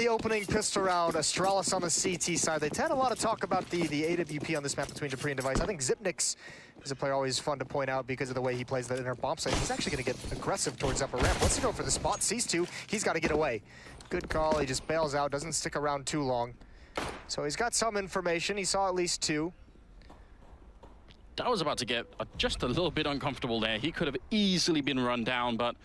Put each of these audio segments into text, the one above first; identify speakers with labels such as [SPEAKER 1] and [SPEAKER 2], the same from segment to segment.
[SPEAKER 1] the opening pistol round. Astralis on the CT side. They've had a lot of talk about the AWP on this map between dupreeh and Device. I think Xyp9x is a player always fun to point out because of the way he plays the inner bomb site. He's actually going to get aggressive towards upper ramp. Wants to go for the spot, sees two, he's got to get away. Good call, he just bails out, doesn't stick around too long. So he's got some information, he saw at least two.
[SPEAKER 2] That was about to get just a little bit uncomfortable there. He could have easily been run down, but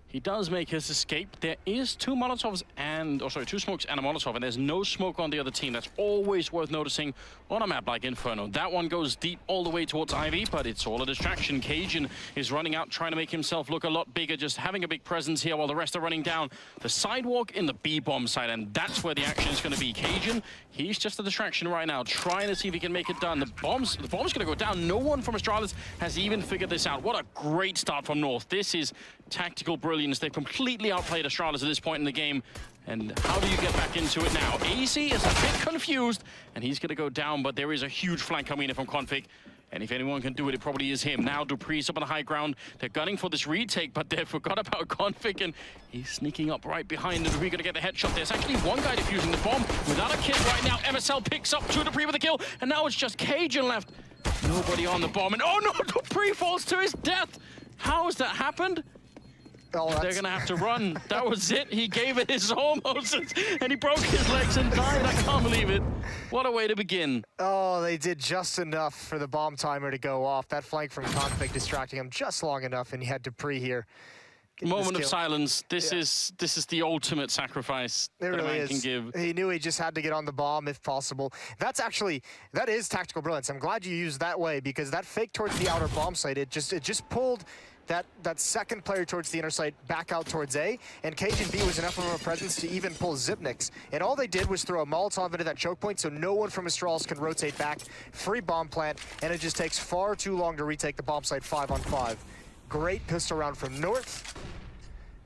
[SPEAKER 2] he does make his escape. There is two Molotovs and, two smokes and a Molotov, and there's no smoke on the other team. That's always worth noticing on a map like Inferno. That one goes deep all the way towards Ivy, but it's all a distraction. Cajun is running out, trying to make himself look a lot bigger, just having a big presence here while the rest are running down the sidewalk in the B-bomb side, and that's where the action is going to be. Cajun, he's just a distraction right now, trying to see if he can make it done. The bomb's going to go down. No one from Astralis has even figured this out. What a great start from North. This is tactical brilliance. They've completely outplayed Astralis at this point in the game. And how do you get back into it now? aizy is a bit confused, and he's going to go down, but there is a huge flank coming in from Config. And if anyone can do it, it probably is him. Now dupreeh's up on the high ground. They're gunning for this retake, but they forgot about Config, and he's sneaking up right behind the dupreeh, going to get the headshot. There's actually one guy defusing the bomb without a kill right now. MSL picks up two dupreeh with a kill, and now it's just Cajun left. Nobody on the bomb, and oh no, dupreeh falls to his death. How has that happened?
[SPEAKER 1] Oh,
[SPEAKER 2] they're going to have to run. That was it. He gave it his almost, and he broke his legs and died. I can't believe it. What a way to begin.
[SPEAKER 1] Oh, they did just enough for the bomb timer to go off. That flank from Config distracting him just long enough, and he had dupreeh here.
[SPEAKER 2] Moment of silence. This is the ultimate sacrifice that a man can give.
[SPEAKER 1] He knew he just had to get on the bomb if possible. That is tactical brilliance. I'm glad you used that way, because that fake towards the outer bomb site, it just pulled that second player towards the inner site back out towards A, and cajunb was enough of a presence to even pull Xyp9x. And all they did was throw a Molotov into that choke point so no one from Astralis can rotate back. Free bomb plant, and it just takes far too long to retake the bomb site 5-on-5. Great pistol round from North.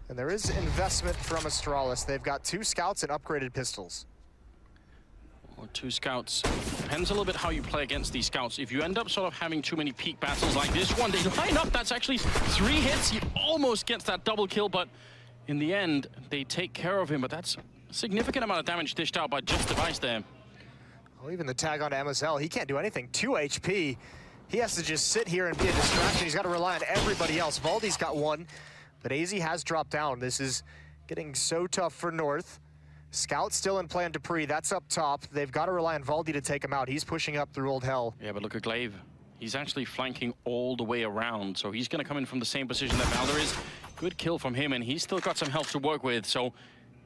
[SPEAKER 1] And there is investment from Astralis. They've got two scouts and upgraded pistols.
[SPEAKER 2] Or two scouts. Depends a little bit how you play against these scouts. If you end up sort of having too many peak battles like this one, they line up. That's actually 3 hits. He almost gets that double kill, but in the end, they take care of him. But that's a significant amount of damage dished out by just Device there.
[SPEAKER 1] Oh, even the tag onto MSL, he can't do anything. 2 HP. He has to just sit here and be a distraction. He's got to rely on everybody else. Valde's got one, but aizy has dropped down. This is getting so tough for North. Scout still in play on dupreeh. That's up top. They've got to rely on Valde to take him out. He's pushing up through Old Hell.
[SPEAKER 2] Yeah, but look at Glaive. He's actually flanking all the way around, so he's going to come in from the same position that valde is. Good kill from him, and he's still got some health to work with. So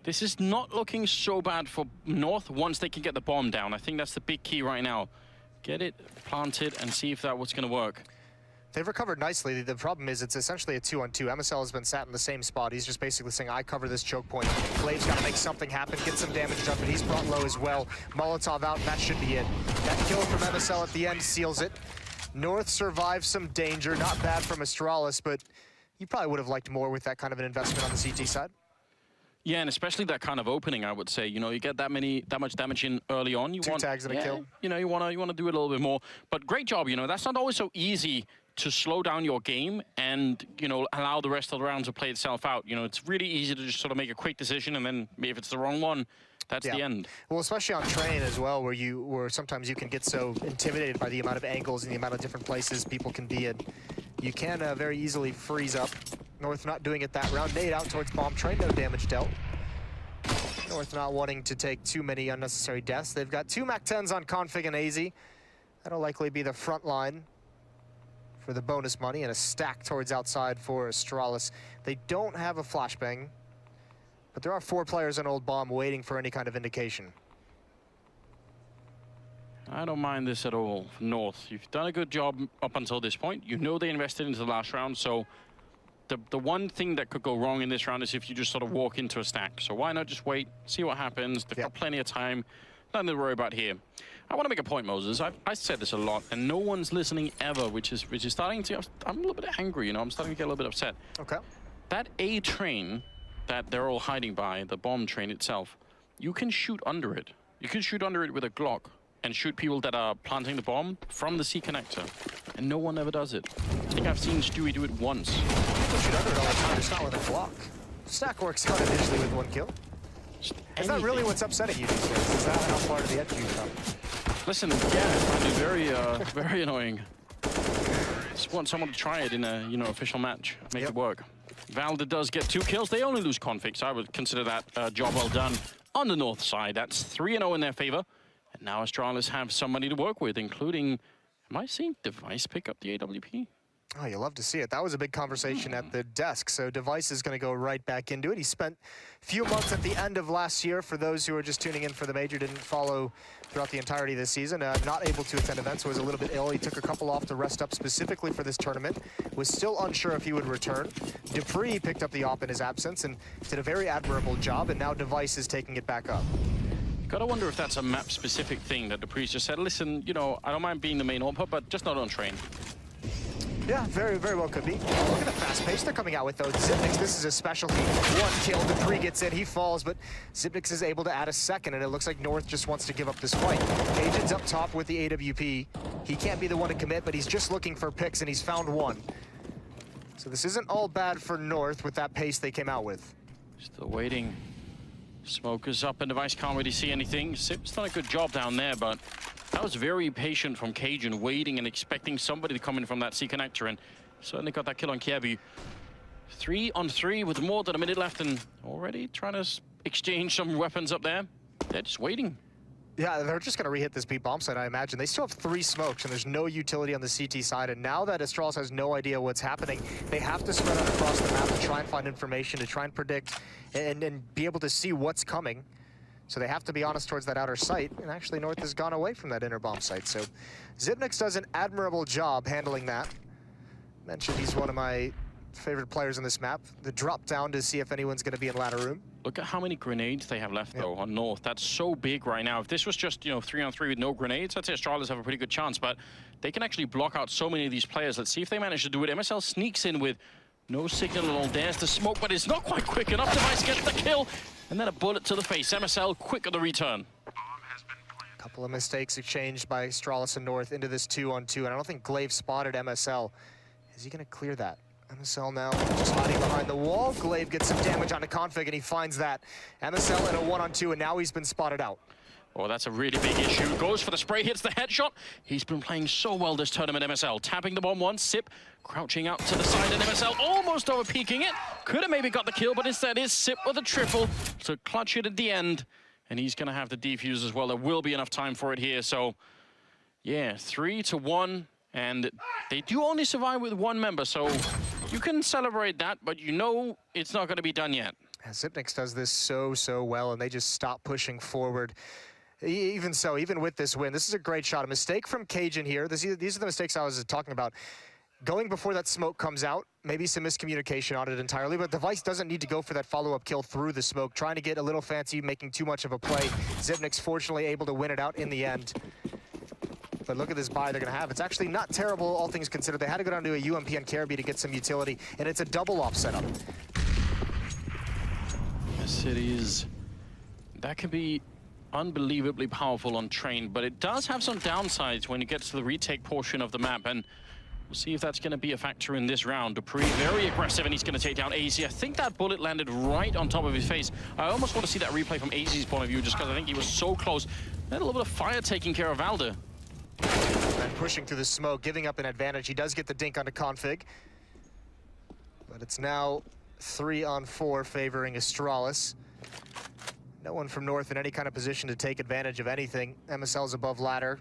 [SPEAKER 2] this is not looking so bad for North once they can get the bomb down. I think that's the big key right now. Get it planted and see if that was going to work.
[SPEAKER 1] They've recovered nicely. The problem is it's essentially a 2-on-2. MSL has been sat in the same spot. He's just basically saying, I cover this choke point. Glaive's got to make something happen, get some damage done, but he's brought low as well. Molotov out, and that should be it. That kill from MSL at the end seals it. North survives some danger. Not bad from Astralis, but you probably would have liked more with that kind of an investment on the CT side.
[SPEAKER 2] Yeah, and especially that kind of opening, I would say. You know, you get that much damage in early on. You
[SPEAKER 1] Two tags and a kill.
[SPEAKER 2] You know, you want to do it a little bit more. But great job. You know, that's not always so easy to slow down your game and, you know, allow the rest of the round to play itself out. You know, it's really easy to just sort of make a quick decision, and then if it's the wrong one, that's the end. Well,
[SPEAKER 1] especially on train as well, where sometimes you can get so intimidated by the amount of angles and the amount of different places people can be in. You can very easily freeze up. North not doing it that round. Nade out towards bomb train, no damage dealt. North not wanting to take too many unnecessary deaths. They've got 2 MAC-10s on Config and aizy. That'll likely be the front line for the bonus money, and a stack towards outside for Astralis. They don't have a flashbang, but there are 4 players on Old Bomb waiting for any kind of indication.
[SPEAKER 2] I don't mind this at all, North. You've done a good job up until this point. You know they invested into the last round, so the one thing that could go wrong in this round is if you just sort of walk into a stack. So why not just wait, see what happens? They've got plenty of time. Nothing to worry about here. I want to make a point, Moses. I said this a lot, and no one's listening ever, which is starting to. I'm a little bit angry, you know. I'm starting to get a little bit upset.
[SPEAKER 1] Okay.
[SPEAKER 2] That A train that they're all hiding by, the bomb train itself, you can shoot under it. You can shoot under it with a Glock and shoot people that are planting the bomb from the C connector, and no one ever does it. I think I've seen Stewie do it once.
[SPEAKER 1] People shoot under it all the time. It's not with a Glock. Stack works out initially with 1 kill. Is that really what's upsetting you these days? Is that how far to the edge you come?
[SPEAKER 2] Listen, yeah, I find it very, very annoying. Just want someone to try it in a, official match, make it work. Valde does get 2 kills. They only lose config, so I would consider that job well done on the north side. That's 3-0 in their favor. And now Astralis have somebody to work with, including, am I seeing Device pick up the AWP?
[SPEAKER 1] Oh, you love to see it. That was a big conversation at the desk. So Device is going to go right back into it. He spent a few months at the end of last year. For those who are just tuning in for the major, didn't follow throughout the entirety of this season, not able to attend events, was a little bit ill. He took a couple off to rest up specifically for this tournament. Was still unsure if he would return. dupreeh picked up the op in his absence and did a very admirable job. And now Device is taking it back up.
[SPEAKER 2] Gotta wonder if that's a map-specific thing that dupreeh just said, listen, I don't mind being the main AWP, but just not on train.
[SPEAKER 1] Yeah, very, very well could be. Oh, look at the fast pace they're coming out with, though. Xyp9x, this is a specialty. 1 kill, dupreeh gets in, he falls, but Xyp9x is able to add a second, and it looks like North just wants to give up this fight. Cajun's up top with the AWP. He can't be the one to commit, but he's just looking for picks, and he's found one. So this isn't all bad for North with that pace they came out with.
[SPEAKER 2] Still waiting. Smoke is up, and Device can't really see anything. Xyp9x's done a good job down there, but that was very patient from Cajun, waiting and expecting somebody to come in from that C connector, and certainly got that kill on Kjaerbye. 3 on 3 with more than a minute left, and already trying to exchange some weapons up there. They're just waiting.
[SPEAKER 1] Yeah, they're just going to re-hit this B bomb site, I imagine. They still have 3 smokes, and there's no utility on the CT side. And now that Astralis has no idea what's happening, they have to spread out across the map to try and find information, to try and predict and be able to see what's coming. So they have to be honest towards that outer site. And actually, North has gone away from that inner bomb site. So Xyp9x does an admirable job handling that. Mentioned he's one of my favorite players on this map. The drop down to see if anyone's going to be in ladder room.
[SPEAKER 2] Look at how many grenades they have left, though, on North. That's so big right now. If this was just, 3 on 3 with no grenades, I'd say Astralis have a pretty good chance, but they can actually block out so many of these players. Let's see if they manage to do it. MSL sneaks in with no signal at all, dares to smoke, but it's not quite quick enough. Device gets the kill, and then a bullet to the face. MSL quick on the return.
[SPEAKER 1] A couple of mistakes exchanged by Astralis and North into this 2-on-2, and I don't think Glaive spotted MSL. Is he going to clear that? MSL now just hiding behind the wall. Glaive gets some damage onto config, and he finds that. MSL in a 1-on-2, and now he's been spotted out.
[SPEAKER 2] Oh, that's a really big issue. Goes for the spray, hits the headshot. He's been playing so well this tournament, MSL. Tapping the bomb once, Sip crouching out to the side, and MSL almost over peeking it. Could have maybe got the kill, but instead is Sip with a triple to clutch it at the end. And he's going to have the defuse as well. There will be enough time for it here. So, yeah, 3-1. And they do only survive with 1 member, so you can celebrate that, but it's not going to be done yet.
[SPEAKER 1] Yeah, Xyp9x does this so well, and they just stop pushing forward. Even so, even with this win, this is a great shot. A mistake from Cajun here. These are the mistakes I was talking about. Going before that smoke comes out, maybe some miscommunication on it entirely, but Device doesn't need to go for that follow-up kill through the smoke, trying to get a little fancy, making too much of a play. Xyp9x fortunately able to win it out in the end. But look at this buy they're going to have. It's actually not terrible, all things considered. They had to go down to a UMP on Kjaerbye to get some utility, and it's a double off setup.
[SPEAKER 2] Yes, it is. That can be unbelievably powerful on train, but it does have some downsides when you get to the retake portion of the map, and we'll see if that's going to be a factor in this round. dupreeh very aggressive, and he's going to take down aizy. I think that bullet landed right on top of his face. I almost want to see that replay from aizy's point of view, just because I think he was so close. Had a little bit of fire taking care of valde.
[SPEAKER 1] And pushing through the smoke, giving up an advantage. He does get the dink onto config. But it's now 3-on-4 favoring Astralis. No one from North in any kind of position to take advantage of anything. MSL's above ladder.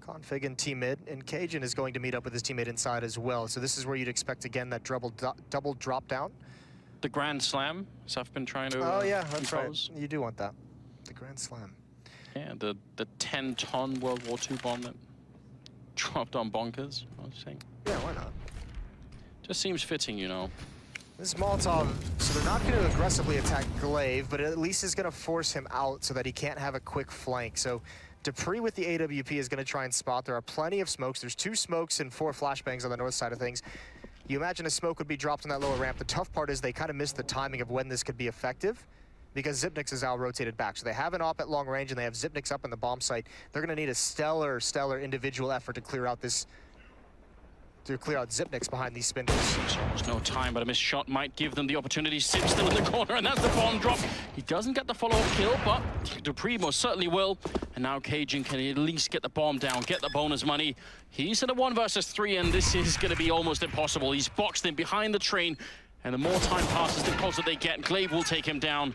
[SPEAKER 1] Config and T-mid, and Cajun is going to meet up with his teammate inside as well. So this is where you'd expect, again, that double drop down.
[SPEAKER 2] The Grand Slam, so I've been trying to
[SPEAKER 1] Oh yeah, that's
[SPEAKER 2] impose.
[SPEAKER 1] right. You do want that. The Grand Slam.
[SPEAKER 2] Yeah, the 10-ton World War II bomb that dropped on Bonkers, I was saying.
[SPEAKER 1] Yeah, why not?
[SPEAKER 2] Just seems fitting,
[SPEAKER 1] This Molotov, so they're not going to aggressively attack Glaive, but it at least is going to force him out so that he can't have a quick flank. So dupreeh with the AWP is going to try and spot. There are plenty of smokes. There's 2 smokes and 4 flashbangs on the north side of things. You imagine a smoke would be dropped on that lower ramp. The tough part is they kind of missed the timing of when this could be effective, because Xyp9x is now rotated back. So they have an op at long range, and they have Xyp9x up in the bomb site. They're going to need a stellar individual effort to clear out this to clear out Xyp9x behind these spindles.
[SPEAKER 2] There's no time, but a missed shot might give them the opportunity. Sip still in the corner, and that's the bomb drop. He doesn't get the follow-up kill, but dupreeh most certainly will. And now Cajun can at least get the bomb down, get the bonus money. He's in a 1 versus 3, and this is going to be almost impossible. He's boxed in behind the train, and the more time passes, the closer they get. Glaive will take him down.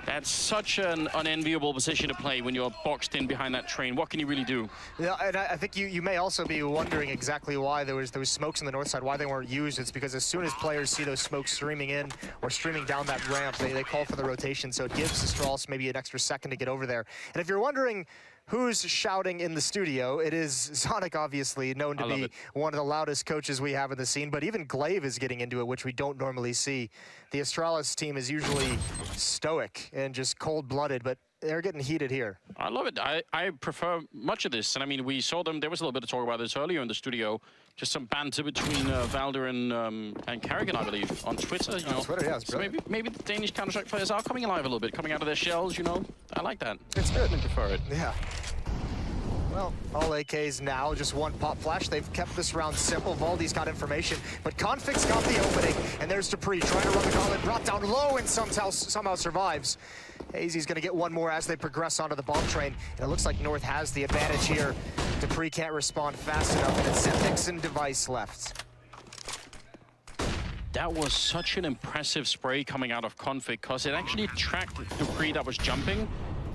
[SPEAKER 2] That's such an unenviable position to play when you're boxed in behind that train. What can you really do?
[SPEAKER 1] Yeah, and I think you may also be wondering exactly why there was smokes on the north side, why they weren't used. It's because as soon as players see those smokes streaming in or streaming down that ramp, they call for the rotation, so it gives Astralis maybe an extra second to get over there. And if you're wondering who's shouting in the studio, it is Sonic, obviously, known to be one of the loudest coaches we have in the scene, but even Glaive is getting into it, which we don't normally see. The Astralis team is usually stoic and just cold-blooded, but they're getting heated here.
[SPEAKER 2] I love it. I prefer much of this. And I mean, we saw them, there was a little bit of talk about this earlier in the studio, just some banter between Valde and Kjaerbye, I believe, on Twitter. You know.
[SPEAKER 1] On Twitter, yeah, it's
[SPEAKER 2] so maybe the Danish Counter-Strike players are coming alive a little bit, coming out of their shells, you know. I like that.
[SPEAKER 1] It's good.
[SPEAKER 2] I prefer it.
[SPEAKER 1] Yeah. Well, all AKs now, just one pop flash. They've kept this round simple. Valde's got information, but Config's got the opening, and there's dupreeh trying to run the gauntlet, brought down low and somehow survives. aizy's going to get one more as they progress onto the bomb train, and it looks like North has the advantage here. dupreeh can't respond fast enough, and it's Xyp9x and Device left.
[SPEAKER 2] That was such an impressive spray coming out of Config, because it actually tracked dupreeh that was jumping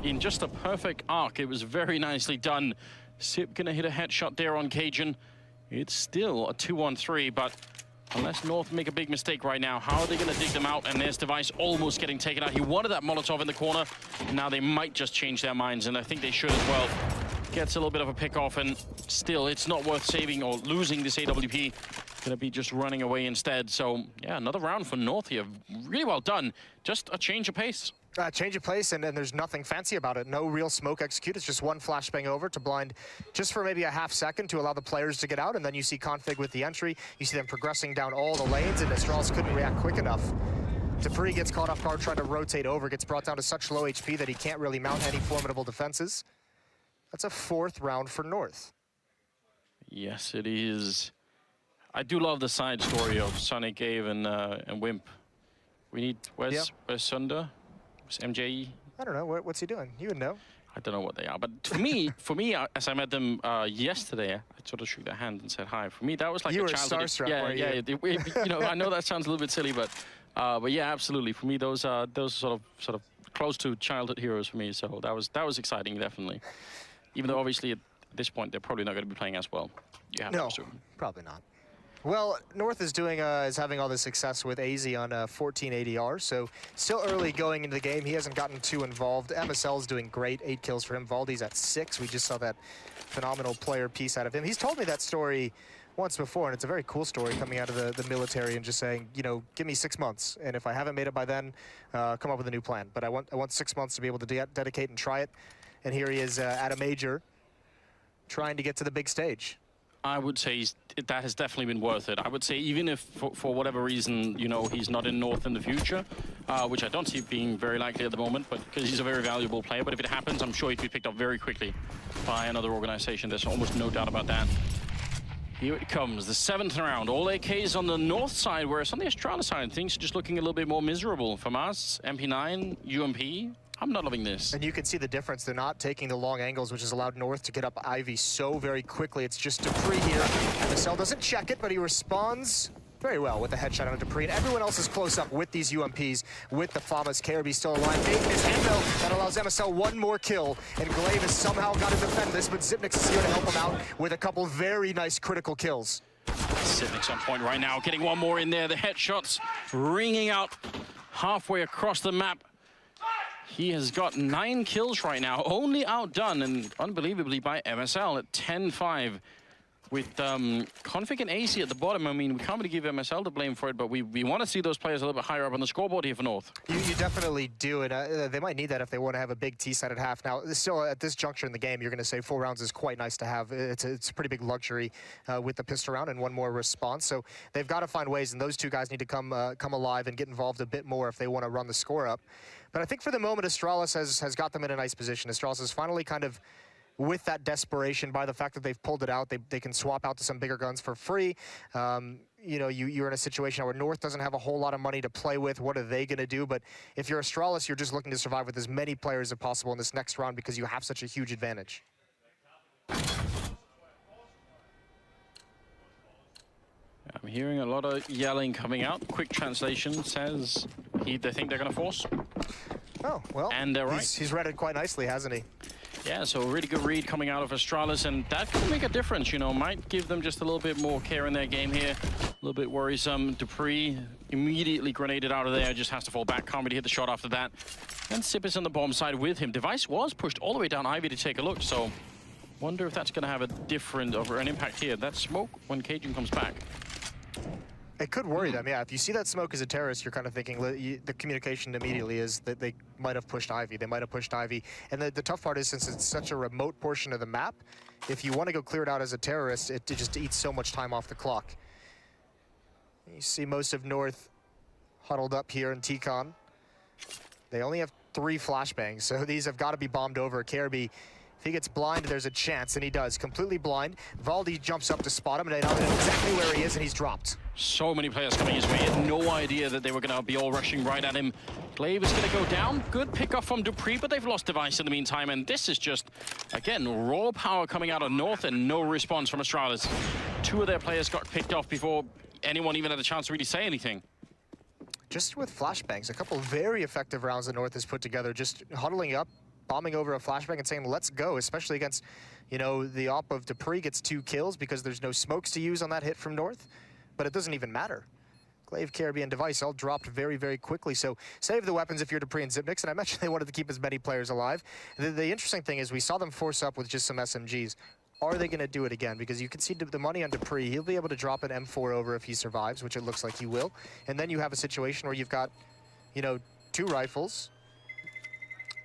[SPEAKER 2] in just a perfect arc. It was very nicely done. Sip gonna hit a headshot there on Cajun. It's still a 2-on-3, but unless North make a big mistake right now, how are they gonna dig them out? And there's Device almost getting taken out. He wanted that Molotov in the corner. Now they might just change their minds, and I think they should as well. Gets a little bit of a pick off, and still it's not worth saving or losing this AWP. Gonna be just running away instead. So yeah, another round for North here. Really well done. Just a change of pace.
[SPEAKER 1] Change of pace, and there's nothing fancy about it. No real smoke execute. It's just one flashbang over to blind just for maybe a half second to allow the players to get out, and then you see Config with the entry. You see them progressing down all the lanes, and Astralis couldn't react quick enough. dupreeh gets caught off guard trying to rotate over, gets brought down to such low HP that he can't really mount any formidable defenses. That's a 4th round for North.
[SPEAKER 2] Yes, it is. I do love the side story of Sonic, Gabe, and Wimp. We need, where's Sunder? Where's MJE?
[SPEAKER 1] I don't know, what's he doing? You would know.
[SPEAKER 2] I don't know what they are, but for me, as I met them yesterday, I sort of shook their hand and said hi. For me, that was like
[SPEAKER 1] you
[SPEAKER 2] a childhood.
[SPEAKER 1] Starstruck,
[SPEAKER 2] you know, I know that sounds a little bit silly, but yeah, absolutely. For me, those are sort of close to childhood heroes for me. So that was exciting, definitely. Even though obviously at this point they're probably not going to be playing as well. You have to assume.
[SPEAKER 1] Probably not. Well, North is having all the success with aizy on 14 ADR, so still early going into the game. He hasn't gotten too involved. MSL's doing great, 8 kills for him. Valde's at 6. We just saw that phenomenal player piece out of him. He's told me that story once before, and it's a very cool story coming out of the military and just saying, you know, give me 6 months, and if I haven't made it by then, come up with a new plan. But I want 6 months to be able to dedicate and try it. And here he is at a major, trying to get to the big stage.
[SPEAKER 2] I would say that has definitely been worth it. I would say even if for whatever reason, you know, he's not in North in the future, which I don't see being very likely at the moment, but because he's a very valuable player. But if it happens, I'm sure he'd be picked up very quickly by another organization. There's almost no doubt about that. Here it comes, the 7th round. All AKs on the North side, whereas on the Astralis side, things are just looking a little bit more miserable. From us, MP9, UMP. I'm not loving this. And
[SPEAKER 1] you can see the difference. They're not taking the long angles, which has allowed North to get up aizy so very quickly. It's just dupreeh here. MSL doesn't check it, but he responds very well with the headshot on dupreeh. And everyone else is close up with these UMPs, with the FAMAs. Kjaerbye still alive. Bait his hand though. That allows MSL one more kill. And Glaive has somehow got to defend this, but Xyp9x is here to help him out with a couple very nice critical kills.
[SPEAKER 2] Xyp9x on point right now, getting one more in there. The headshots ringing out halfway across the map. He has got 9 kills right now, only outdone, and unbelievably, by MSL at 10-5. With Config and aizy at the bottom, I mean, we can't really give MSL the blame for it, but we want to see those players a little bit higher up on the scoreboard here for North.
[SPEAKER 1] You definitely do, and they might need that if they want to have a big T-side at half. Now, still, at this juncture in the game, you're going to say 4 rounds is quite nice to have. It's a pretty big luxury with the pistol round and one more response. So they've got to find ways, and those two guys need to come alive and get involved a bit more if they want to run the score up. But I think for the moment, Astralis has got them in a nice position. Astralis has finally kind of with that desperation by the fact that they've pulled it out. They can swap out to some bigger guns for free. You know, you're in a situation where North doesn't have a whole lot of money to play with. What are they going to do? But if you're Astralis, you're just looking to survive with as many players as possible in this next round because you have such a huge advantage.
[SPEAKER 2] I'm hearing a lot of yelling coming out. Quick translation says they think they're going to force.
[SPEAKER 1] Oh, well,
[SPEAKER 2] and they're right.
[SPEAKER 1] He's read it quite nicely, hasn't he?
[SPEAKER 2] Yeah, so a really good read coming out of Astralis, and that could make a difference, you know, might give them just a little bit more care in their game here. A little bit worrisome. dupreeh immediately grenaded out of there, just has to fall back, can't really hit the shot after that. And Sip is on the bomb side with him. Device was pushed all the way down Ivy to take a look, so wonder if that's going to have a different, or an impact here. That smoke when cajunb comes back.
[SPEAKER 1] It could worry them, yeah. If you see that smoke as a terrorist, you're kind of thinking the communication immediately is that they might have pushed Ivy. They might have pushed Ivy. And the tough part is, since it's such a remote portion of the map, if you want to go clear it out as a terrorist, it just eats so much time off the clock. You see most of North huddled up here in T-Con. They only have 3 flashbangs, so these have got to be bombed over. Kjaerbye, if he gets blind, there's a chance, and he does. Completely blind. Valde jumps up to spot him, and they know exactly where he is, and he's dropped.
[SPEAKER 2] So many players coming his way. He had no idea that they were going to be all rushing right at him. Glaive is going to go down. Good pickup from dupreeh, but they've lost Device in the meantime, and this is just, again, raw power coming out of North and no response from Astralis. 2 of their players got picked off before anyone even had a chance to really say anything.
[SPEAKER 1] Just with flashbangs, a couple very effective rounds that North has put together, just huddling up, bombing over a flashbang and saying, let's go, especially against, you know, the op of dupreeh gets 2 kills because there's no smokes to use on that hit from North, but it doesn't even matter. Glaive, Kjaerbye, and Device all dropped very, very quickly, so save the weapons if you're dupreeh and Xyp9x, and I mentioned they wanted to keep as many players alive. The interesting thing is we saw them force up with just some SMGs. Are they going to do it again? Because you can see the money on dupreeh, he'll be able to drop an M4 over if he survives, which it looks like he will, and then you have a situation where you've got, you know, 2 rifles,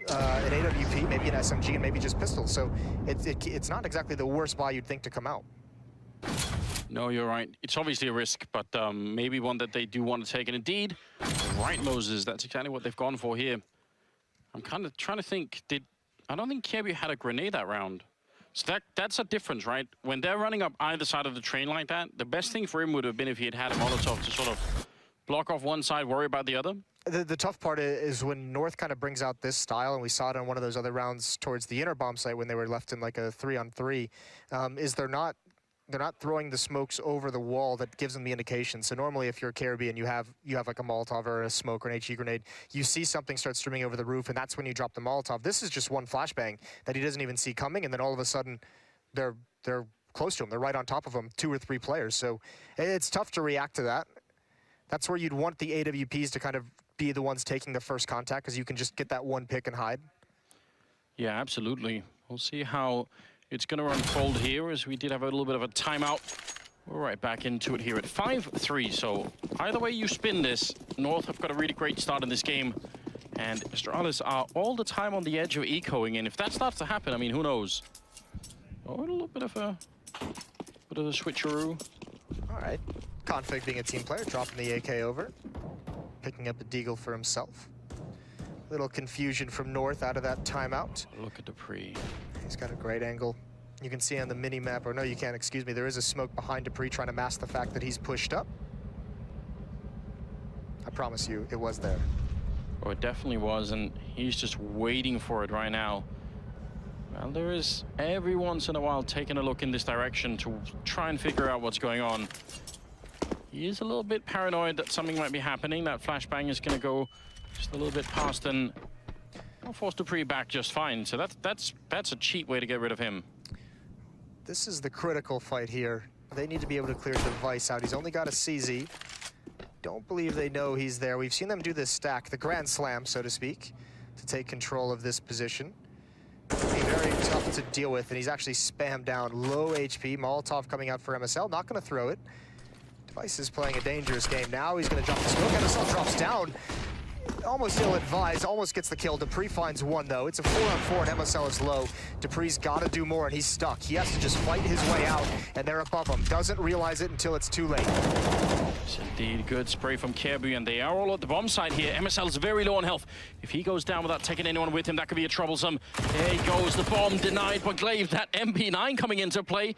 [SPEAKER 1] an AWP, maybe an SMG, and maybe just pistols. So it's not exactly the worst buy you'd think to come out.
[SPEAKER 2] No, you're right. It's obviously a risk, but maybe one that they do want to take. And indeed, right, Moses, that's exactly what they've gone for here. I'm kind of trying to think, I don't think Kjaerbye had a grenade that round. So that's a difference, right? When they're running up either side of the train like that, the best thing for him would have been if he had a Molotov to sort of block off one side, worry about the other.
[SPEAKER 1] The tough part is when North kind of brings out this style, and we saw it on one of those other rounds towards the inner bomb site when they were left in like a 3-on-3, is they're not throwing the smokes over the wall that gives them the indication. So normally if you're Kjaerbye and you have like a Molotov or a smoke or an HE grenade, you see something start streaming over the roof, and that's when you drop the Molotov. This is just one flashbang that he doesn't even see coming, and then all of a sudden they're close to him. They're right on top of him, 2 or 3 players. So it's tough to react to that. That's where you'd want the AWPs to kind of be the ones taking the first contact, because you can just get that one pick and hide.
[SPEAKER 2] Yeah, absolutely. We'll see how it's going to unfold here, as we did have a little bit of a timeout. We're right back into it here at 5-3. So either way you spin this, North have got a really great start in this game, and Astralis are all the time on the edge of ecoing, and if that starts to happen, I mean, who knows? Oh, a little bit of a switcheroo.
[SPEAKER 1] All right. Config being a team player, dropping the AK over, picking up a deagle for himself. Little confusion from North out of that timeout.
[SPEAKER 2] Look at dupreeh.
[SPEAKER 1] He's got a great angle. You can see on the mini-map, or no, you can't, excuse me, there is a smoke behind dupreeh trying to mask the fact that he's pushed up. I promise you, it was there.
[SPEAKER 2] Oh, it definitely was, and he's just waiting for it right now. Well, there is every once in a while taking a look in this direction to try and figure out what's going on. He is a little bit paranoid that something might be happening. That flashbang is going to go just a little bit past, and I'll force dupreeh back just fine. So that's a cheap way to get rid of him.
[SPEAKER 1] This is the critical fight here. They need to be able to clear Device out. He's only got a CZ. Don't believe they know he's there. We've seen them do this stack, the Grand Slam, so to speak, to take control of this position. It'll be very tough to deal with, and he's actually spammed down. Low HP, Molotov coming out for MSL, not going to throw it. Device is playing a dangerous game now. He's going to drop the smoke. MSL drops down. Almost ill-advised, almost gets the kill. dupreeh finds 1, though. It's a 4-on-4, and MSL is low. dupreeh's got to do more, and he's stuck. He has to just fight his way out, and they're above him. Doesn't realize it until it's too late.
[SPEAKER 2] It's indeed good spray from Kjaerbye, and they are all at the bomb site here. MSL is very low on health. If he goes down without taking anyone with him, that could be a troublesome. There he goes, the bomb denied by Glaive. That MP9 coming into play.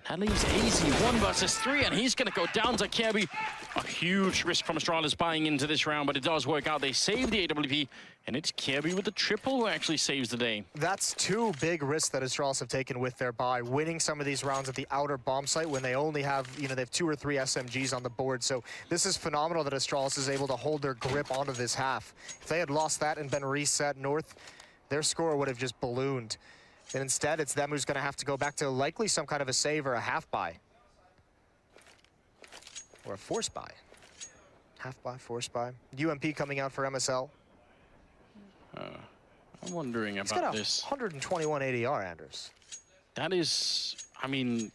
[SPEAKER 2] And that leaves aizy 1 versus 3, and he's going to go down to Kjaerbye. A huge risk from Astralis buying into this round, but it does work out. They save the AWP, and it's Kjaerbye with the triple who actually saves the day.
[SPEAKER 1] That's 2 big risks that Astralis have taken with their buy, winning some of these rounds at the outer bomb site when they only have, they have 2 or 3 SMGs on the board. So this is phenomenal that Astralis is able to hold their grip onto this half. If they had lost that and been reset North, their score would have just ballooned. And instead, it's them who's going to have to go back to likely some kind of a save or a half buy. Or a force buy. Half buy, force buy. UMP coming out for MSL.
[SPEAKER 2] I'm wondering
[SPEAKER 1] He's
[SPEAKER 2] about
[SPEAKER 1] got a
[SPEAKER 2] this.
[SPEAKER 1] 121 ADR, Anders.
[SPEAKER 2] That is, I mean,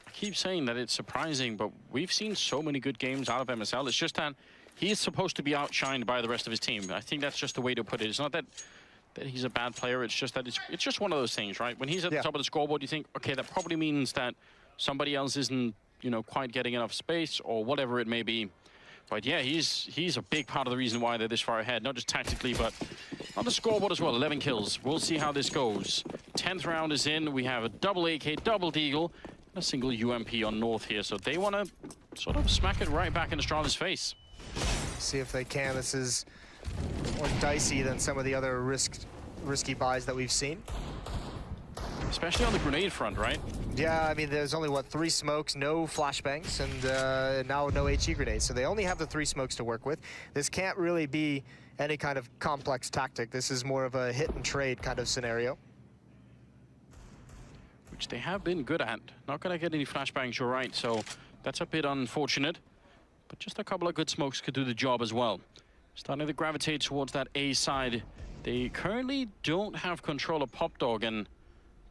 [SPEAKER 2] I keep saying that it's surprising, but we've seen so many good games out of MSL. It's just that he is supposed to be outshined by the rest of his team. I think that's just the way to put it. It's not that he's a bad player. It's just that it's just one of those things, right? When he's at the top of the scoreboard, you think, okay, that probably means that somebody else isn't, quite getting enough space or whatever it may be. But yeah, he's a big part of the reason why they're this far ahead, not just tactically, but on the scoreboard as well. 11 kills. We'll see how this goes. 10th round is in. We have a double AK, double deagle, and a single UMP on North here. So they want to sort of smack it right back in Astralis' face.
[SPEAKER 1] See if they can. This is more dicey than some of the other risky buys that we've seen.
[SPEAKER 2] Especially on the grenade front, right?
[SPEAKER 1] Yeah, I mean, there's only, 3 smokes, no flashbangs, and now no HE grenades. So they only have the 3 smokes to work with. This can't really be any kind of complex tactic. This is more of a hit and trade kind of scenario.
[SPEAKER 2] Which they have been good at. Not going to get any flashbangs, you're right. So that's a bit unfortunate. But just a couple of good smokes could do the job as well. Starting to gravitate towards that A side. They currently don't have control of Pop Dog, and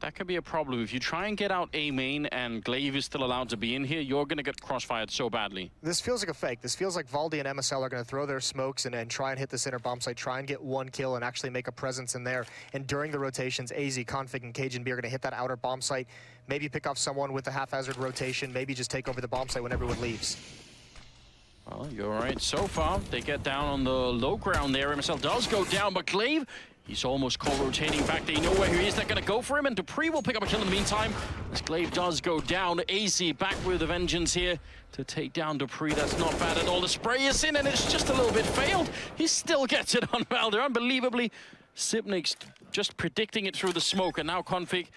[SPEAKER 2] that could be a problem. If you try and get out A main and Glaive is still allowed to be in here, you're going to get crossfired so badly. This
[SPEAKER 1] feels like a fake. This feels like Valde and MSL are going to throw their smokes and try and hit the center bomb site, try and get 1 kill and actually make a presence in there. And during the rotations, aizy, Config, and cajunb are going to hit that outer bomb site, maybe pick off someone with a haphazard rotation, maybe just take over the bomb site when everyone leaves.
[SPEAKER 2] Well, you're right. So far, they get down on the low ground there. MSL does go down, but Glaive, he's almost rotating back. They know where he is. They're going to go for him, and dupreeh will pick up a kill in the meantime. As Glaive does go down. aizy back with a vengeance here to take down dupreeh. That's not bad at all. The spray is in, and it's just a little bit failed. He still gets it on valde. Unbelievably, Sipnik's just predicting it through the smoke, and now Config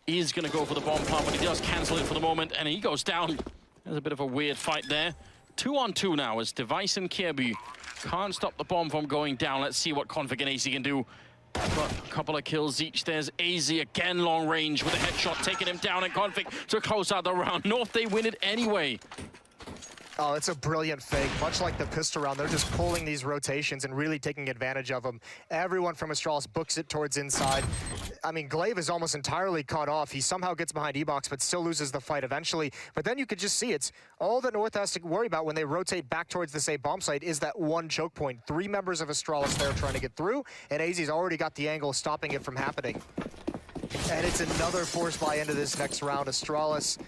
[SPEAKER 2] is going to go for the bomb plant, but he does cancel it for the moment, and he goes down. There's a bit of a weird fight there. 2-on-2 now as Device and Kjaerbye can't stop the bomb from going down. Let's see what Config and aizy can do. But a couple of kills each. There's aizy again, long range with a headshot, taking him down, and Config to close out the round. North, they win it anyway.
[SPEAKER 1] Oh, it's a brilliant fake. Much like the pistol round, they're just pulling these rotations and really taking advantage of them. Everyone from Astralis books it towards inside. I mean, Glaive is almost entirely cut off. He somehow gets behind E-Box, but still loses the fight eventually. But then you could just see it's all that North has to worry about when they rotate back towards the same bomb site is that 1 choke point. 3 members of Astralis there trying to get through, and aizy's already got the angle stopping it from happening. And it's another force buy into this next round. Astralis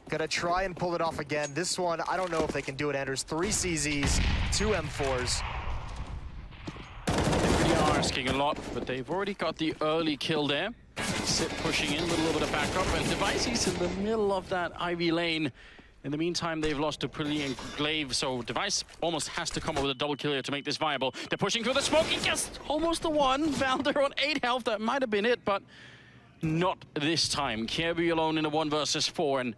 [SPEAKER 1] gonna try and pull it off again. This one, I don't know if they can do it, Anders. 3 CZs, 2 M4s.
[SPEAKER 2] They are asking a lot, but they've already got the early kill there. Sip pushing in with a little bit of backup, and Device is in the middle of that Ivy lane. In the meantime, they've lost dupreeh and Glaive, so Device almost has to come up with a double kill here to make this viable. They're pushing through the smoke. He gets almost the 1. valde on 8 health. That might have been it, but not this time. Kjaerbye alone in a 1 versus 4, and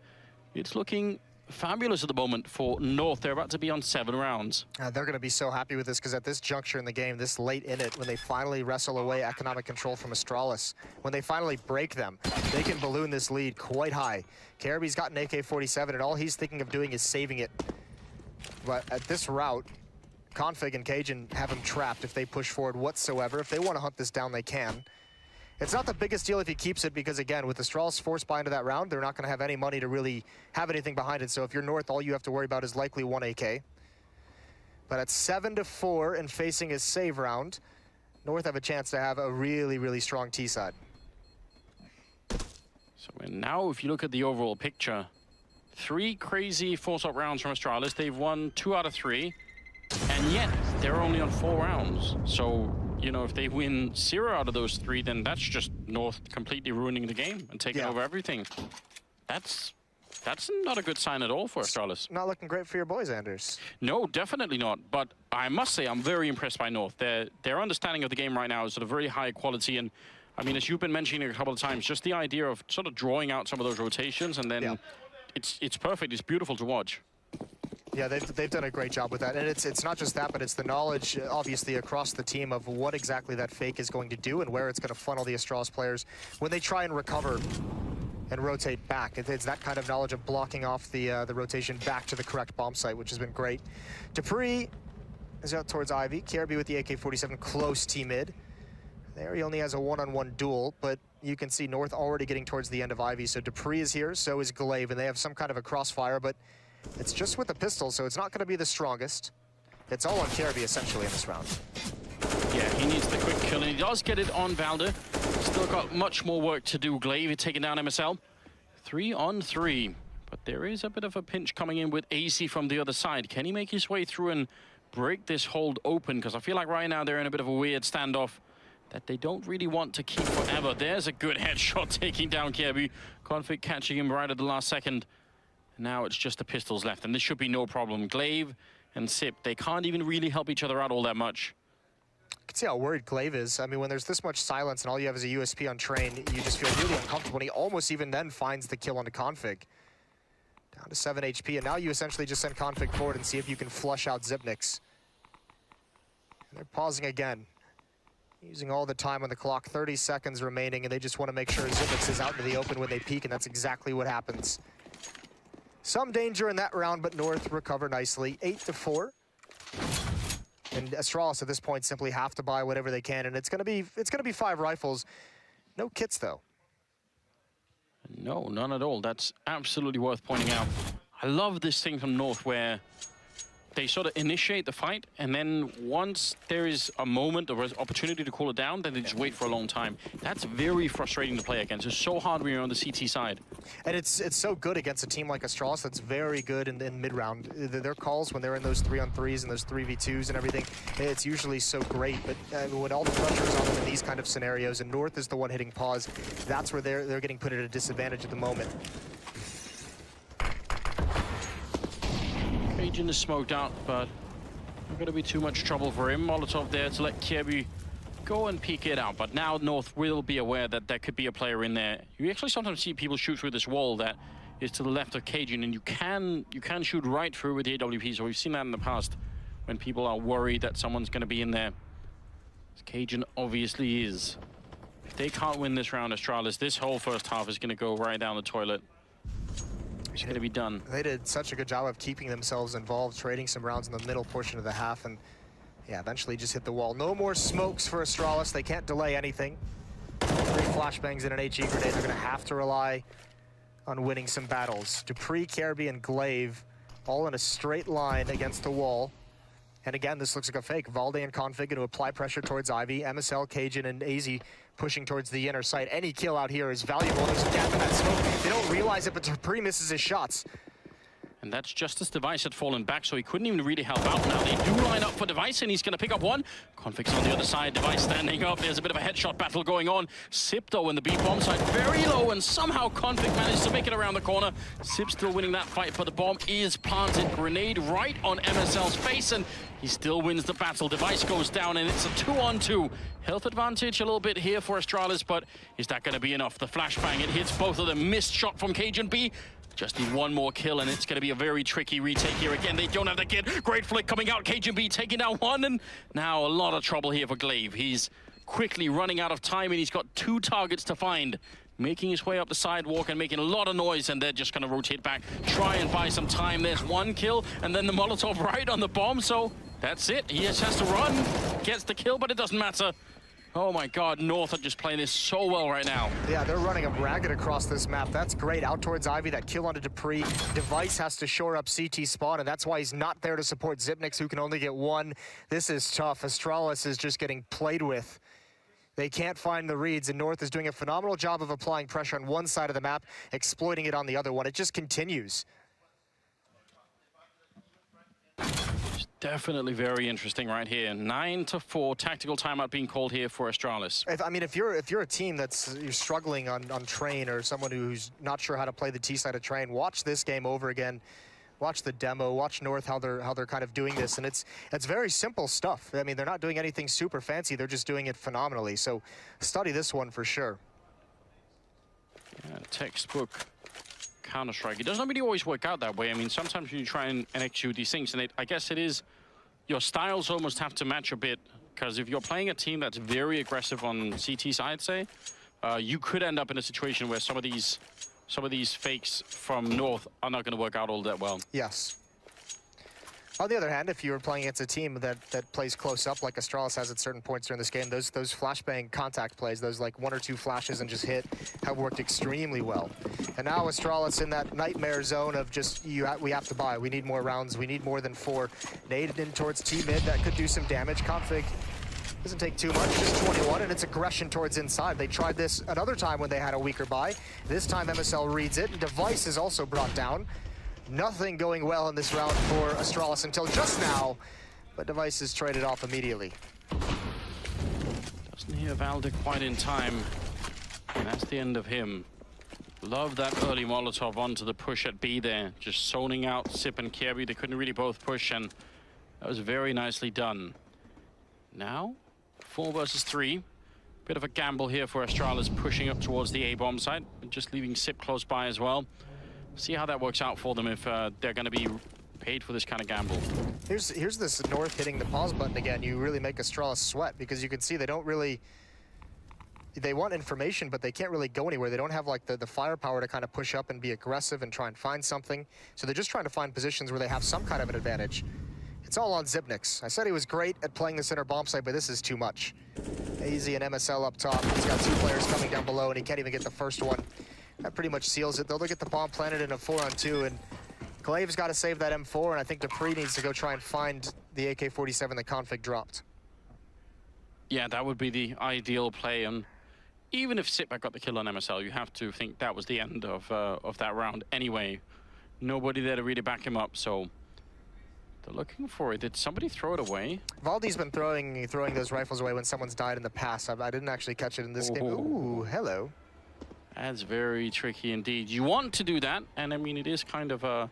[SPEAKER 2] it's looking fabulous at the moment for North. They're about to be on 7 rounds.
[SPEAKER 1] They're going to be so happy with this because at this juncture in the game, this late in it, when they finally wrestle away economic control from Astralis, when they finally break them, they can balloon this lead quite high. Kjaerbye's got an AK-47, and all he's thinking of doing is saving it. But at this route, Config and cajunb have him trapped if they push forward whatsoever. If they want to hunt this down, they can. It's not the biggest deal if he keeps it because, again, with Astralis force buy into that round, they're not going to have any money to really have anything behind it. So if you're North, all you have to worry about is likely 1 AK. But at 7-4 and facing his save round, North have a chance to have a really, really strong T side.
[SPEAKER 2] So now if you look at the overall picture, 3 crazy force-up rounds from Astralis. They've won 2 out of 3, and yet they're only on 4 rounds. So, you know, if they win 0 out of those 3, then that's just North completely ruining the game and taking over everything. That's not a good sign at all for Astralis.
[SPEAKER 1] Not looking great for your boys, Anders.
[SPEAKER 2] No, definitely not. But I must say, I'm very impressed by North. Their understanding of the game right now is sort of very high quality. And I mean, as you've been mentioning a couple of times, just the idea of sort of drawing out some of those rotations, and then it's perfect. It's beautiful to watch.
[SPEAKER 1] Yeah, they've done a great job with that. And it's not just that, but it's the knowledge, obviously, across the team of what exactly that fake is going to do and where it's going to funnel the Astralis players when they try and recover and rotate back. It's that kind of knowledge of blocking off the rotation back to the correct bomb site, which has been great. dupreeh is out towards aizy. Kjaerbye with the AK-47 close T-mid. There he only has a one-on-one duel, but you can see North already getting towards the end of aizy. So dupreeh is here, so is Glaive, and they have some kind of a crossfire, but it's just with the pistol, so it's not going to be the strongest. It's all on Kjaerbye, essentially, in this round.
[SPEAKER 2] Yeah, he needs the quick kill, and he does get it on valde. Still got much more work to do. Glaive taking down MSL. 3 on 3. But there is a bit of a pinch coming in with aizy from the other side. Can he make his way through and break this hold open? Because I feel like right now they're in a bit of a weird standoff that they don't really want to keep forever. There's a good headshot taking down Kjaerbye. Config catching him right at the last second. Now it's just the pistols left, and this should be no problem. Glaive and Sip, they can't even really help each other out all that much.
[SPEAKER 1] You can see how worried Glaive is. I mean, when there's this much silence and all you have is a USP on Train, you just feel really uncomfortable. And he almost even then finds the kill onto Config. Down to 7 HP, and now you essentially just send Config forward and see if you can flush out Xyp9x. And they're pausing again. Using all the time on the clock, 30 seconds remaining, and they just want to make sure Xyp9x is out into the open when they peek, and that's exactly what happens. Some danger in that round, but North recover nicely. 8-4. And Astralis at this point simply have to buy whatever they can, and it's gonna be 5 rifles. No kits though.
[SPEAKER 2] No, none at all. That's absolutely worth pointing out. I love this thing from North where they sort of initiate the fight, and then once there is a moment or an opportunity to cool it down, then they just wait for a long time. That's very frustrating to play against. It's so hard when you're on the CT side. And it's so good against a team like Astralis that's very good in mid-round. Their calls when they're in those 3-on-3s and those 3v2s and everything, it's usually so great. But when all the pressure is on them in these kind of scenarios, and North is the one hitting pause, that's where they're getting put at a disadvantage at the moment. Cajun is smoked out, but not going to be too much trouble for him. Molotov there to let Kjaerbye go and peek it out. But now North will be aware that there could be a player in there. You actually sometimes see people shoot through this wall that is to the left of Cajun, and you can shoot right through with the AWP. So we've seen that in the past when people are worried that someone's going to be in there. Cajun obviously is. If they can't win this round, Astralis, this whole first half is going to go right down the toilet. It's going to be done.
[SPEAKER 1] They did such a good job of keeping themselves involved, trading some rounds in the middle portion of the half, and yeah, eventually just hit the wall. No more smokes for Astralis. They can't delay anything. 3 flashbangs and an HE grenade. They're going to have to rely on winning some battles. dupreeh, Kjaerbye, and Glaive all in a straight line against the wall. And again, this looks like a fake. Valde and Config to apply pressure towards aizy. MSL, Cajun, and aizy pushing towards the inner site. Any kill out here is valuable. There's a gap in that smoke. They don't realize it, but dupreeh misses his shots.
[SPEAKER 2] And that's just as Device had fallen back, so he couldn't even really help out. Now they do line up for Device, and he's going to pick up one. Config's on the other side, Device standing up. There's a bit of a headshot battle going on. Sip, though, in the B-bomb side, very low, and somehow Config managed to make it around the corner. Sip still winning that fight, but the bomb is planted. Grenade right on MSL's face, and he still wins the battle. Device goes down, and it's a 2-on-2. Health advantage a little bit here for Astralis, but is that going to be enough? The flashbang, it hits both of them. Missed shot from cajunb. Just need one more kill, and it's going to be a very tricky retake here. Again, they don't have the kid. Great flick coming out. cajunb taking down one, and now a lot of trouble here for Glaive. He's quickly running out of time, and he's got 2 targets to find. Making his way up the sidewalk and making a lot of noise, and they're just going to rotate back, try and buy some time. There's 1 kill, and then the Molotov right on the bomb, so that's it. He just has to run. Gets the kill, but it doesn't matter. Oh my God, North are just playing this so well right now.
[SPEAKER 1] Yeah, they're running them ragged across this map. That's great. Out towards aizy, that kill onto dupreeh. Device has to shore up CT spawn, and that's why he's not there to support Xyp9x, who can only get 1. This is tough. Astralis is just getting played with. They can't find the reads, and North is doing a phenomenal job of applying pressure on one side of the map, exploiting it on the other one. It just continues.
[SPEAKER 2] Definitely very interesting right here. 9-4 tactical timeout being called here for Astralis.
[SPEAKER 1] If you're a team you're struggling on train, or someone who's not sure how to play the T side of train, watch this game over again. Watch the demo, watch North how they're kind of doing this, and it's very simple stuff. I mean, they're not doing anything super fancy, they're just doing it phenomenally. So study this one for sure.
[SPEAKER 2] Yeah, textbook Counter-Strike. It doesn't really always work out that way. I mean, sometimes you try and execute these things, and I guess it is, your styles almost have to match a bit, because if you're playing a team that's very aggressive on CT side, say, you could end up in a situation where some of these fakes from North are not going to work out all that well.
[SPEAKER 1] Yes. On the other hand, if you were playing against a team that plays close up, like Astralis has at certain points during this game, those flashbang contact plays, those like 1 or 2 flashes and just hit, have worked extremely well. And now Astralis in that nightmare zone of just, we have to buy. We need more rounds. We need more than 4. Nade in towards T-mid. That could do some damage. Config doesn't take too much, just 21, and it's aggression towards inside. They tried this another time when they had a weaker buy. This time MSL reads it, and Device is also brought down. Nothing going well in this round for Astralis until just now, but Device is traded off immediately.
[SPEAKER 2] Doesn't hear valde quite in time, and that's the end of him. Love that early Molotov onto the push at B there, just zoning out Sip and Kjaerbye. They couldn't really both push, and that was very nicely done. Now, 4 versus 3. Bit of a gamble here for Astralis, pushing up towards the A-bomb site, and just leaving Sip close by as well. See how that works out for them if they're going to be paid for this kind of gamble.
[SPEAKER 1] Here's this North hitting the pause button again. You really make Astralis sweat, because you can see they don't really... They want information, but they can't really go anywhere. They don't have like the firepower to kind of push up and be aggressive and try and find something. So they're just trying to find positions where they have some kind of an advantage. It's all on Xyp9x. I said he was great at playing the center bomb site, but this is too much. aizy and MSL up top. He's got 2 players coming down below, and he can't even get the first one. That pretty much seals it. They'll get the bomb planted in a 4-on-2, and Glaive's got to save that M4, and I think dupreeh needs to go try and find the AK-47 that Config dropped.
[SPEAKER 2] Yeah, that would be the ideal play, and even if Sip got the kill on MSL, you have to think that was the end of that round anyway. Nobody there to really back him up, so they're looking for it. Did somebody throw it away?
[SPEAKER 1] Valde's been throwing those rifles away when someone's died in the past. I didn't actually catch it in this game. Ooh, hello.
[SPEAKER 2] That's very tricky indeed. You want to do that, and I mean, it is kind of a,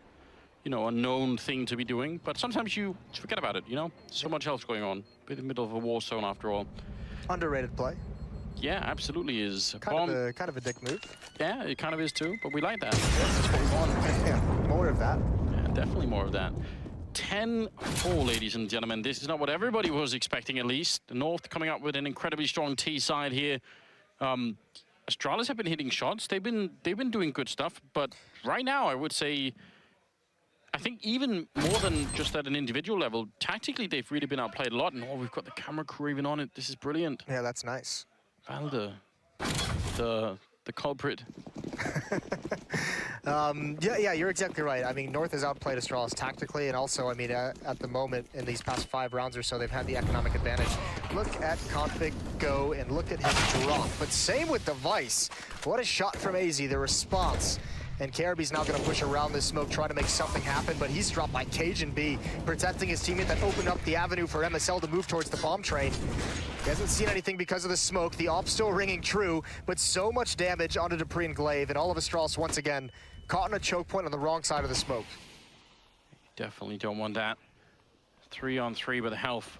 [SPEAKER 2] you know, a known thing to be doing, but sometimes you forget about it, you know? So much else going on. We're in the middle of a war zone after all.
[SPEAKER 1] Underrated play.
[SPEAKER 2] Yeah, absolutely is.
[SPEAKER 1] Kind of a dick move.
[SPEAKER 2] Yeah, it kind of is too, but we like that. That's what we want.
[SPEAKER 1] Yeah, more of that.
[SPEAKER 2] Yeah, definitely more of that. 10-4, ladies and gentlemen. This is not what everybody was expecting, at least. The North coming up with an incredibly strong T side here. Astralis have been hitting shots. They've been doing good stuff, but right now I would say, I think even more than just at an individual level, tactically they've really been outplayed a lot. And we've got the camera crew even on it. This is brilliant.
[SPEAKER 1] Yeah, that's nice.
[SPEAKER 2] valde, the culprit.
[SPEAKER 1] Yeah, you're exactly right. I mean, North has outplayed Astralis tactically, and also, I mean, at the moment, in these past 5 rounds or so, they've had the economic advantage. Look at Config go, and look at him drop. But same with Device. What a shot from aizy, the response. And Kjaerbye's now going to push around this smoke, try to make something happen, but he's dropped by cajunb, protecting his teammate that opened up the avenue for MSL to move towards the bomb train. He hasn't seen anything because of the smoke. The op still ringing true, but so much damage onto dupreeh and Glaive, and all of Astralis once again caught in a choke point on the wrong side of the smoke.
[SPEAKER 2] Definitely don't want that. 3-on-3, but the health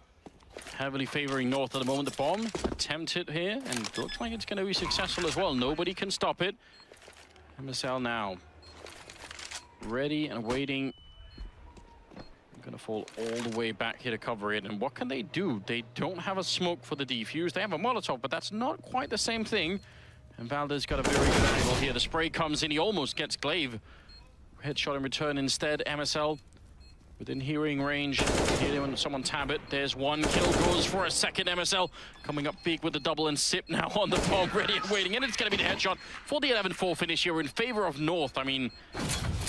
[SPEAKER 2] heavily favoring North at the moment. The bomb attempted here, and it looks like it's going to be successful as well. Nobody can stop it. MSL now ready and waiting. I'm gonna fall all the way back here to cover it. And what can they do? They don't have a smoke for the defuse. They have a Molotov, but that's not quite the same thing. And valde's got a very good angle here. The spray comes in. He almost gets Glaive. Headshot in return instead. MSL within hearing range. Here someone tab it. There's one kill, goes for a second. MSL coming up big with the double, and Sip now on the bomb, ready and waiting. And it's going to be the headshot for the 11-4 finish here in favor of North. I mean,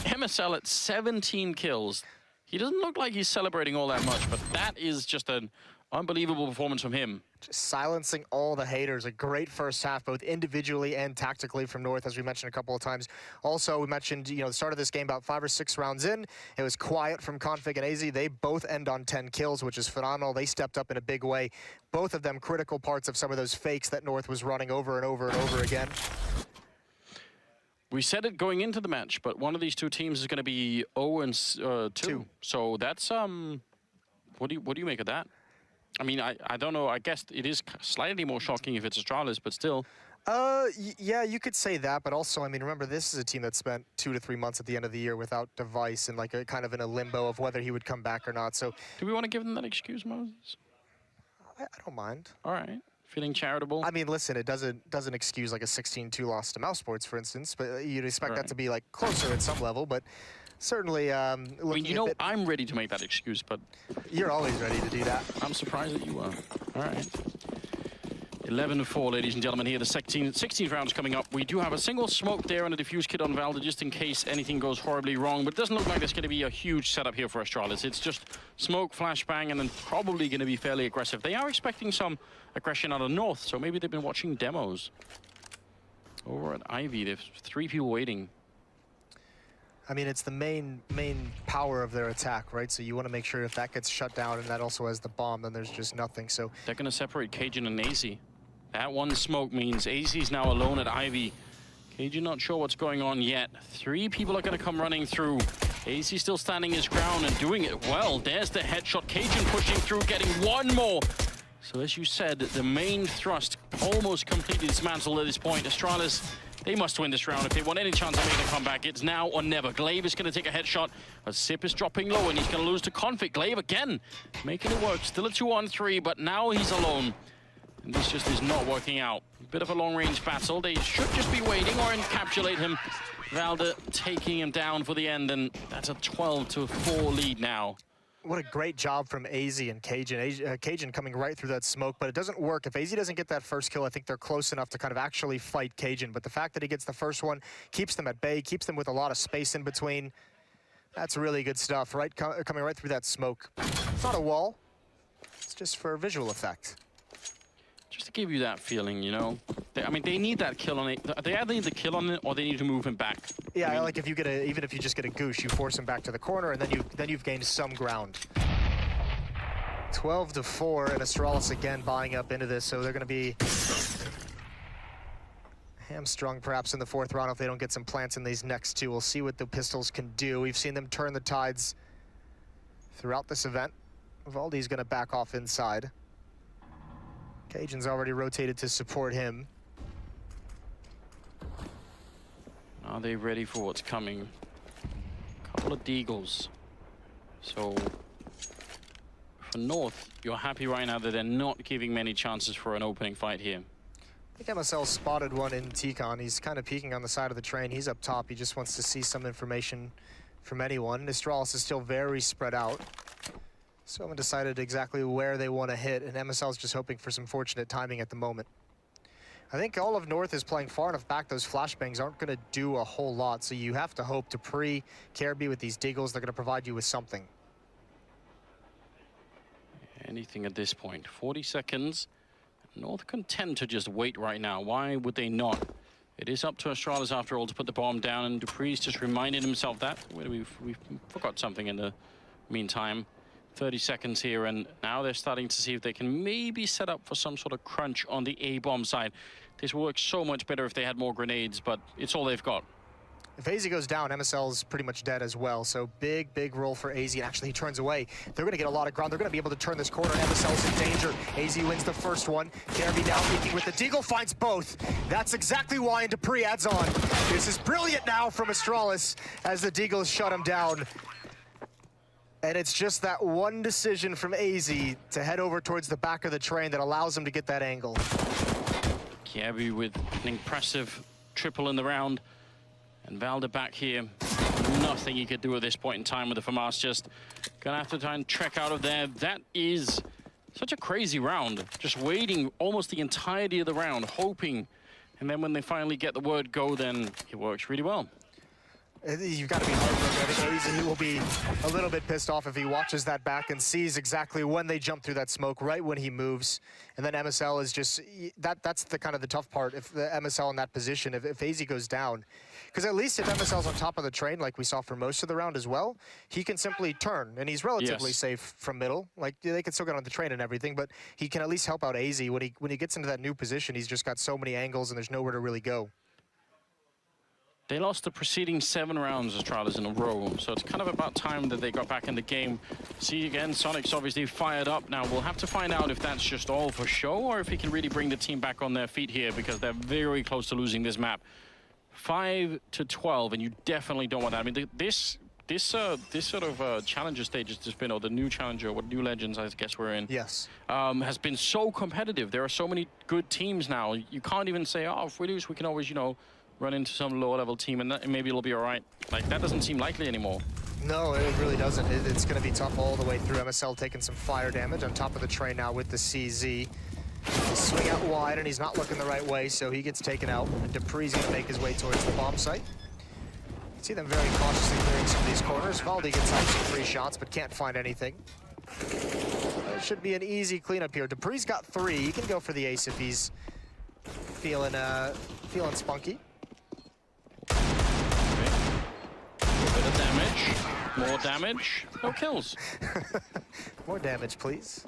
[SPEAKER 2] MSL at 17 kills. He doesn't look like he's celebrating all that much, but that is just an unbelievable performance from him.
[SPEAKER 1] Just silencing all the haters. A great first half, both individually and tactically from North, as we mentioned a couple of times. Also, we mentioned, you know, the start of this game about 5 or 6 rounds in. It was quiet from Config and aizy. They both end on 10 kills, which is phenomenal. They stepped up in a big way. Both of them critical parts of some of those fakes that North was running over and over and over again.
[SPEAKER 2] We said it going into the match, but one of these two teams is going to be 0-2. So that's what do you make of that? I mean, I don't know. I guess it is slightly more shocking if it's Astralis, but still.
[SPEAKER 1] Yeah, you could say that, but also, I mean, remember, this is a team that spent 2 to 3 months at the end of the year without Device and like a kind of in a limbo of whether he would come back or not. So,
[SPEAKER 2] do we want to give them that excuse, Moses?
[SPEAKER 1] I don't mind.
[SPEAKER 2] All right, feeling charitable.
[SPEAKER 1] I mean, listen, it doesn't excuse like a 16-2 loss to Mouse Sports, for instance, but you'd expect that to be like closer at some level, but. Certainly,
[SPEAKER 2] I mean, you know, I'm ready to make that excuse, but...
[SPEAKER 1] You're always ready to do that.
[SPEAKER 2] I'm surprised that you are. All right. 11-4, ladies and gentlemen, here. The 16th round is coming up. We do have a single smoke there and a diffuse kit on Valde, just in case anything goes horribly wrong. But it doesn't look like there's going to be a huge setup here for Astralis. It's just smoke, flashbang, and then probably going to be fairly aggressive. They are expecting some aggression out of North, so maybe they've been watching demos. Over at aizy, there's 3 people waiting.
[SPEAKER 1] I mean, it's the main power of their attack, right? So you want to make sure if that gets shut down and that also has the bomb, then there's just nothing. So
[SPEAKER 2] they're going to separate Cajun and aizy. That one smoke means aizy's now alone at aizy. Cajun not sure what's going on yet. 3 people are going to come running through. aizy still standing his ground and doing it well. There's the headshot. Cajun pushing through, getting one more. So as you said, the main thrust almost completely dismantled at this point. Astralis, they must win this round if they want any chance of making a comeback. It's now or never. Glaive is going to take a headshot. A Sip is dropping low, and he's going to lose to Config. Glaive again, making it work. Still a 2-on-3, but now he's alone. And this just is not working out. A bit of a long-range battle. They should just be waiting or encapsulate him. Valde taking him down for the end, and that's a 12-4 lead now.
[SPEAKER 1] What a great job from aizy and Cajun. Cajun coming right through that smoke, but it doesn't work. If aizy doesn't get that first kill, I think they're close enough to kind of actually fight Cajun. But the fact that he gets the first one keeps them at bay, keeps them with a lot of space in between. That's really good stuff, right? Coming right through that smoke. It's not a wall. It's just for visual effect.
[SPEAKER 2] Just to give you that feeling, you know. I mean, they need that kill on it. They either need the kill on it or they need to move him back.
[SPEAKER 1] Yeah, I mean, like if you get even if you just get a goosh, you force him back to the corner, and then you've gained some ground. 12-4, and Astralis again buying up into this, so they're going to be hamstrung perhaps in the 4th round if they don't get some plants in these next 2. We'll see what the pistols can do. We've seen them turn the tides throughout this event. Valde's going to back off inside. Cajun's already rotated to support him.
[SPEAKER 2] Are they ready for what's coming? Couple of deagles. So for North, you're happy right now that they're not giving many chances for an opening fight here.
[SPEAKER 1] I think MSL spotted one in T-Con. He's kind of peeking on the side of the train. He's up top. He just wants to see some information from anyone. Astralis is still very spread out. So haven't decided exactly where they want to hit, and MSL is just hoping for some fortunate timing at the moment. I think all of North is playing far enough back. Those flashbangs aren't going to do a whole lot, so you have to hope dupreeh, Kjaerbye with these deagles, they're going to provide you with something.
[SPEAKER 2] Anything at this point. 40 seconds. North content to just wait right now. Why would they not? It is up to Astralis after all to put the bomb down, and dupreeh's just reminded himself that. We've forgot something in the meantime. 30 seconds here, and now they're starting to see if they can maybe set up for some sort of crunch on the A-bomb side. This works so much better if they had more grenades, but it's all they've got.
[SPEAKER 1] If aizy goes down, MSL's pretty much dead as well, so big roll for aizy, and actually he turns away. They're going to get a lot of ground. They're going to be able to turn this corner, and MSL's in danger. aizy wins the first one. Kjaerbye now peeking with the deagle, finds both. That's exactly why, and dupreeh adds on. This is brilliant now from Astralis as the deagles shut him down. And it's just that one decision from aizy to head over towards the back of the train that allows him to get that angle.
[SPEAKER 2] Kjaerbye with an impressive triple in the round. And Valde back here. Nothing he could do at this point in time with the FAMAS. Just gonna have to try and trek out of there. That is such a crazy round. Just waiting almost the entirety of the round, hoping. And then when they finally get the word go, then it works really well.
[SPEAKER 1] You've got to be heartbroken. I think aizy will be a little bit pissed off if he watches that back and sees exactly when they jump through that smoke, right when he moves. And then MSL is just, that's the kind of the tough part, if the MSL in that position, if aizy goes down. Because at least if MSL's on top of the train, like we saw for most of the round as well, he can simply turn, and he's relatively safe from middle. Like, they can still get on the train and everything, but he can at least help out aizy. When he gets into that new position, he's just got so many angles and there's nowhere to really go.
[SPEAKER 2] They lost the preceding 7 rounds, Astralis, in a row, so it's kind of about time that they got back in the game. See, again, Sonic's obviously fired up. Now, we'll have to find out if that's just all for show or if he can really bring the team back on their feet here, because they're very close to losing this map. 5-12, and you definitely don't want that. I mean, this sort of challenger stage has just been, or the new challenger, what new legends I guess we're in.
[SPEAKER 1] Yes.
[SPEAKER 2] Has been so competitive. There are so many good teams now. You can't even say, oh, if we lose, we can always, you know, run into some lower level team and maybe it'll be all right. Like, that doesn't seem likely anymore.
[SPEAKER 1] No, it really doesn't. It's going to be tough all the way through. MSL taking some fire damage on top of the train now with the CZ. They swing out wide and he's not looking the right way, so he gets taken out. And dupreeh's going to make his way towards the bomb site. You see them very cautiously clearing some of these corners. Valde gets out some free shots but can't find anything. It should be an easy cleanup here. dupreeh's got 3. He can go for the ace if he's feeling spunky.
[SPEAKER 2] Bit of damage, more damage, no kills.
[SPEAKER 1] More damage, please.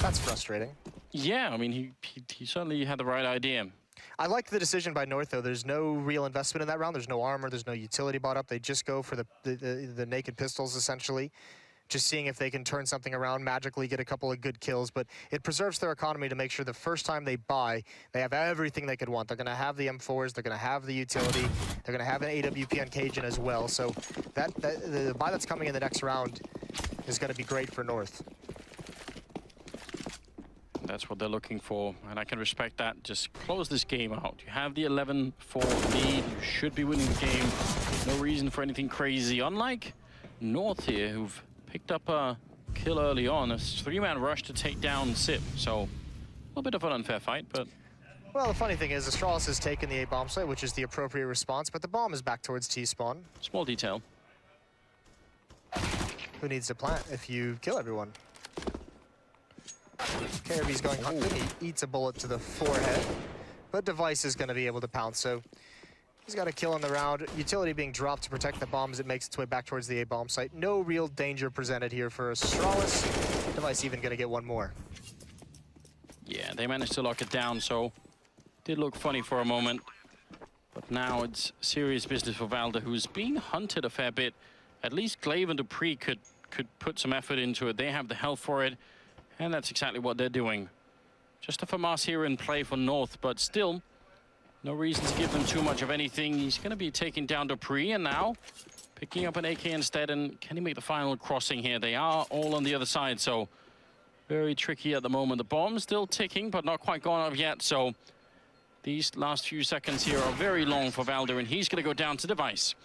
[SPEAKER 1] That's frustrating.
[SPEAKER 2] Yeah, I mean, he certainly had the right idea.
[SPEAKER 1] I like the decision by North, though. There's no real investment in that round. There's no armor, there's no utility bought up. They just go for the naked pistols, essentially. Just seeing if they can turn something around, magically get a couple of good kills, but it preserves their economy to make sure the first time they buy, they have everything they could want. They're gonna have the M4s, they're gonna have the utility, they're gonna have an AWP on Cajun as well. So the buy that's coming in the next round is gonna be great for North.
[SPEAKER 2] That's what they're looking for, and I can respect that. Just close this game out. You have the 11-4 lead, you should be winning the game. No reason for anything crazy, unlike North here, who've picked up a kill early on, a 3-man rush to take down Sip. So, a little bit of an unfair fight, but...
[SPEAKER 1] Well, the funny thing is, Astralis has taken the A bomb site, which is the appropriate response, but the bomb is back towards T-spawn.
[SPEAKER 2] Small detail.
[SPEAKER 1] Who needs to plant if you kill everyone? Kjaerbye's going hunting, he eats a bullet to the forehead, but Device is going to be able to pounce, so... He's got a kill on the round. Utility being dropped to protect the bomb as it makes its way back towards the A bomb site. No real danger presented here for Astralis. Device even gonna get one more.
[SPEAKER 2] Yeah, they managed to lock it down, so did look funny for a moment. But now it's serious business for Valde, who's being hunted a fair bit. At least Glaive and dupreeh could put some effort into it. They have the health for it, and that's exactly what they're doing. Just a FAMAS here in play for North, but still, no reason to give them too much of anything. He's going to be taking down dupreeh, and now picking up an AK instead. And can he make the final crossing here? They are all on the other side, so very tricky at the moment. The bomb's still ticking, but not quite gone up yet. So these last few seconds here are very long for Valde, and he's going to go down to Device.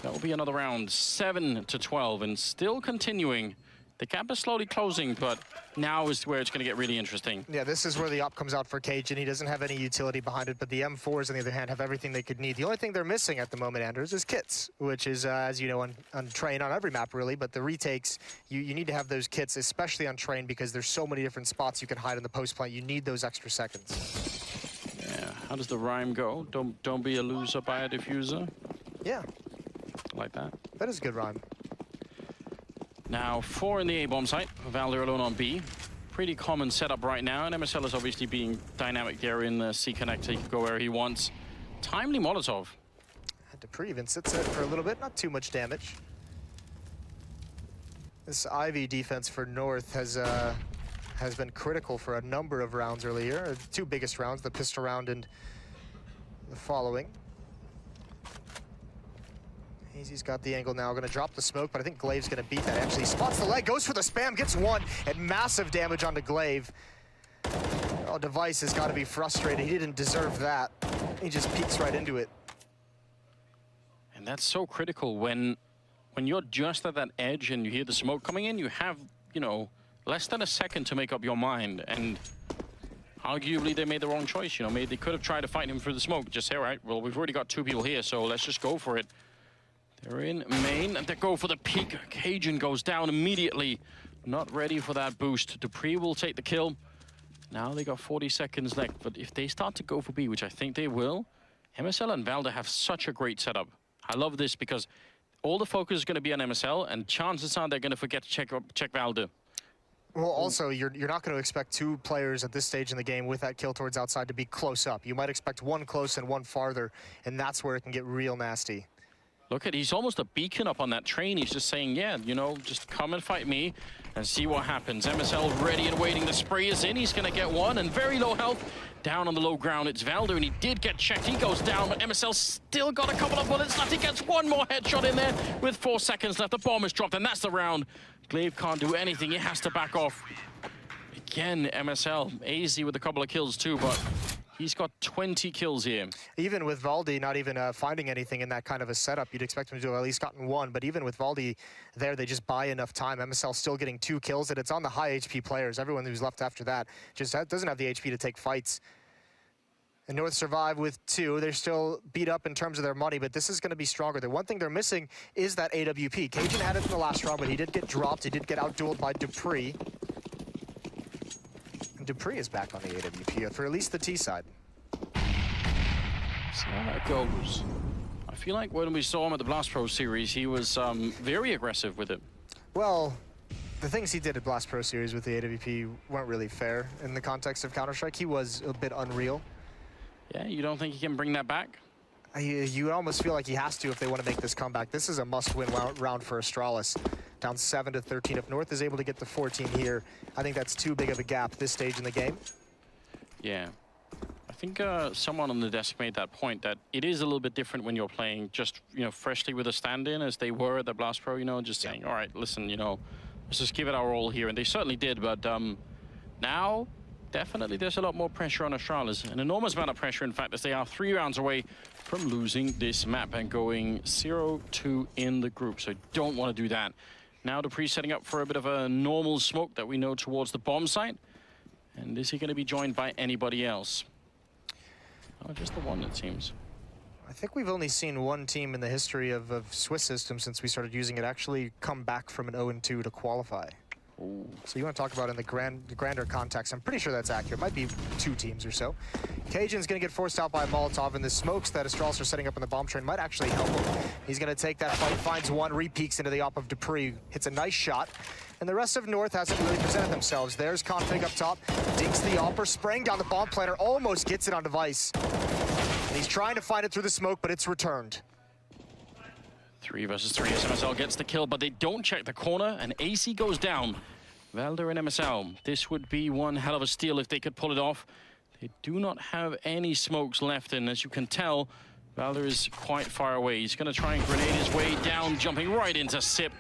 [SPEAKER 2] That will be another round, 7-12, and still continuing. The gap is slowly closing, but now is where it's going to get really interesting.
[SPEAKER 1] Yeah, this is where the op comes out for Cajun. He doesn't have any utility behind it, but the M4s, on the other hand, have everything they could need. The only thing they're missing at the moment, Anders, is kits, which is, as you know, on train, on every map, really, but the retakes, you need to have those kits, especially on train, because there's so many different spots you can hide in the post plant. You need those extra seconds.
[SPEAKER 2] Yeah, how does the rhyme go? Don't be a loser, buy a diffuser?
[SPEAKER 1] Yeah.
[SPEAKER 2] Like that.
[SPEAKER 1] That is a good rhyme.
[SPEAKER 2] Now, 4 in the A-bomb site, Valde alone on B. Pretty common setup right now, and MSL is obviously being dynamic there in the C connector. He can go where he wants. Timely Molotov.
[SPEAKER 1] dupreeh even sits there for a little bit, not too much damage. This Ivy defense for North has been critical for a number of rounds earlier. The 2 biggest rounds, the pistol round and the following. aizy's got the angle now, gonna drop the smoke, but I think Glaive's gonna beat that. Actually spots the leg, goes for the spam, gets 1, and massive damage onto Glaive. Oh, Device has gotta be frustrated. He didn't deserve that. He just peeks right into it.
[SPEAKER 2] And that's so critical when you're just at that edge and you hear the smoke coming in, you have, you know, less than a second to make up your mind. And arguably they made the wrong choice, you know, maybe they could have tried to fight him through the smoke. Just say, all right, well, we've already got 2 people here, so let's just go for it. They're in main, and they go for the peek. Cajun goes down immediately. Not ready for that boost. dupreeh will take the kill. Now they got 40 seconds left, but if they start to go for B, which I think they will, MSL and Valde have such a great setup. I love this because all the focus is going to be on MSL, and chances are they're going to forget to check Valde.
[SPEAKER 1] Well, also, you're not going to expect two players at this stage in the game with that kill towards outside to be close up. You might expect one close and one farther, and that's where it can get real nasty.
[SPEAKER 2] Look at, he's almost a beacon up on that train. He's just saying, yeah, you know, just come and fight me and see what happens. MSL ready and waiting. The spray is in. He's going to get one, and very low health. Down on the low ground, it's Valde, and he did get checked. He goes down, but MSL still got a couple of bullets left. He gets one more headshot in there with 4 seconds left. The bomb is dropped, and that's the round. Glaive can't do anything. He has to back off. Again, MSL. aizy with a couple of kills too, but he's got 20 kills here. Even
[SPEAKER 1] with Valde not even finding anything in that kind of a setup, you'd expect him to have at least gotten one. But even with Valde there, they just buy enough time. MSL still getting 2 kills, and it's on the high HP players. Everyone who's left after that just doesn't have the HP to take fights. And North survive with 2. They're still beat up in terms of their money, but this is going to be stronger. The one thing they're missing is that AWP. Cajun had it in the last round, but he did get dropped. He did get outdueled by dupreeh. And dupreeh is back on the AWP for at least the T side.
[SPEAKER 2] See how that goes. I feel like when we saw him at the Blast Pro series, he was very aggressive with it.
[SPEAKER 1] Well, the things he did at Blast Pro series with the AWP weren't really fair in the context of Counter-Strike. He was a bit unreal.
[SPEAKER 2] Yeah, you don't think he can bring that back?
[SPEAKER 1] You almost feel like he has to if they want to make this comeback. This is a must-win round for Astralis. Down 7-13. If North is able to get to 14 here, I think that's too big of a gap this stage in the game.
[SPEAKER 2] Yeah. I think someone on the desk made that point that it is a little bit different when you're playing just, you know, freshly with a stand-in as they were at the Blast Pro, you know, just saying, all right, listen, you know, let's just give it our all here. And they certainly did, but now, definitely there's a lot more pressure on Astralis. An enormous amount of pressure, in fact, as they are 3 rounds away from losing this map and going 0-2 in the group. So don't want to do that. Now dupreeh setting up for a bit of a normal smoke that we know towards the bomb site. And is he going to be joined by anybody else? Oh, just the one, it seems.
[SPEAKER 1] I think we've only seen one team in the history of Swiss system since we started using it actually come back from an 0-2 to qualify.
[SPEAKER 2] Ooh.
[SPEAKER 1] So you want to talk about in the grander context, I'm pretty sure that's accurate. Might be 2 teams or so. Cajun's going to get forced out by Molotov, and the smokes that Astralis are setting up in the bomb train might actually help him. He's going to take that fight, finds one, re-peeks into the op of dupreeh, hits a nice shot. And the rest of North hasn't really presented themselves. There's Config up top, dinks the opper, spraying down the bomb planter, almost gets it on device. And he's trying to find it through the smoke, but it's returned.
[SPEAKER 2] 3 versus 3 as MSL gets the kill, but they don't check the corner, and aizy goes down. Valde and MSL, this would be one hell of a steal if they could pull it off. They do not have any smokes left, and as you can tell, Valde is quite far away. He's going to try and grenade his way down, jumping right into Sip.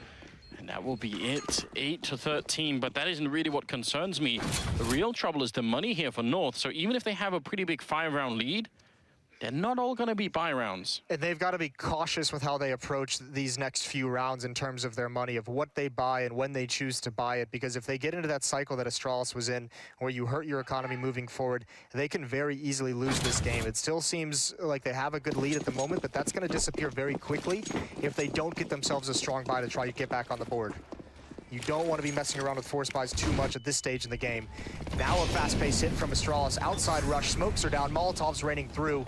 [SPEAKER 2] And that will be it, 8-13, but that isn't really what concerns me. The real trouble is the money here for North, so even if they have a pretty big 5-round lead, they're not all going to be buy rounds.
[SPEAKER 1] And they've got to be cautious with how they approach these next few rounds in terms of their money, of what they buy and when they choose to buy it. Because if they get into that cycle that Astralis was in, where you hurt your economy moving forward, they can very easily lose this game. It still seems like they have a good lead at the moment, but that's going to disappear very quickly if they don't get themselves a strong buy to try to get back on the board. You don't want to be messing around with force buys too much at this stage in the game. Now a fast-paced hit from Astralis. Outside rush, smokes are down, Molotov's raining through.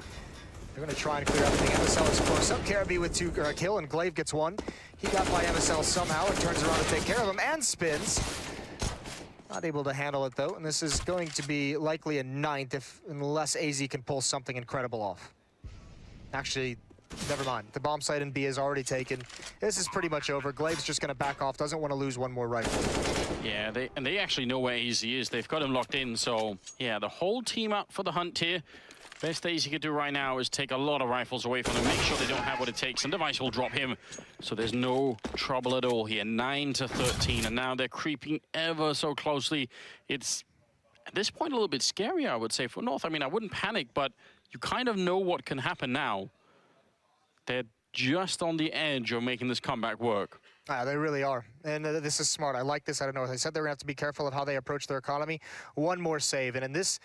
[SPEAKER 1] They're going to try and clear everything. MSL is close up. Kjaerbye with 2 kill, and Glaive gets 1. He got by MSL somehow and turns around to take care of him and spins. Not able to handle it though, and this is going to be likely a 9th unless aizy can pull something incredible off. Actually, never mind. The bomb site in B is already taken. This is pretty much over. Glaive's just going to back off. Doesn't want to lose one more rifle.
[SPEAKER 2] Yeah, they actually know where aizy is. They've got him locked in. So yeah, the whole team out for the hunt here. Best aizy could do right now is take a lot of rifles away from them, make sure they don't have what it takes, and device will drop him. So there's no trouble at all here. 9-13, and now they're creeping ever so closely. It's at this point a little bit scary, I would say, for North. I mean, I wouldn't panic, but you kind of know what can happen now. They're just on the edge of making this comeback work.
[SPEAKER 1] They really are. And this is smart. I like this. I don't know. I said they're going to have to be careful of how they approach their economy. One more save. And in this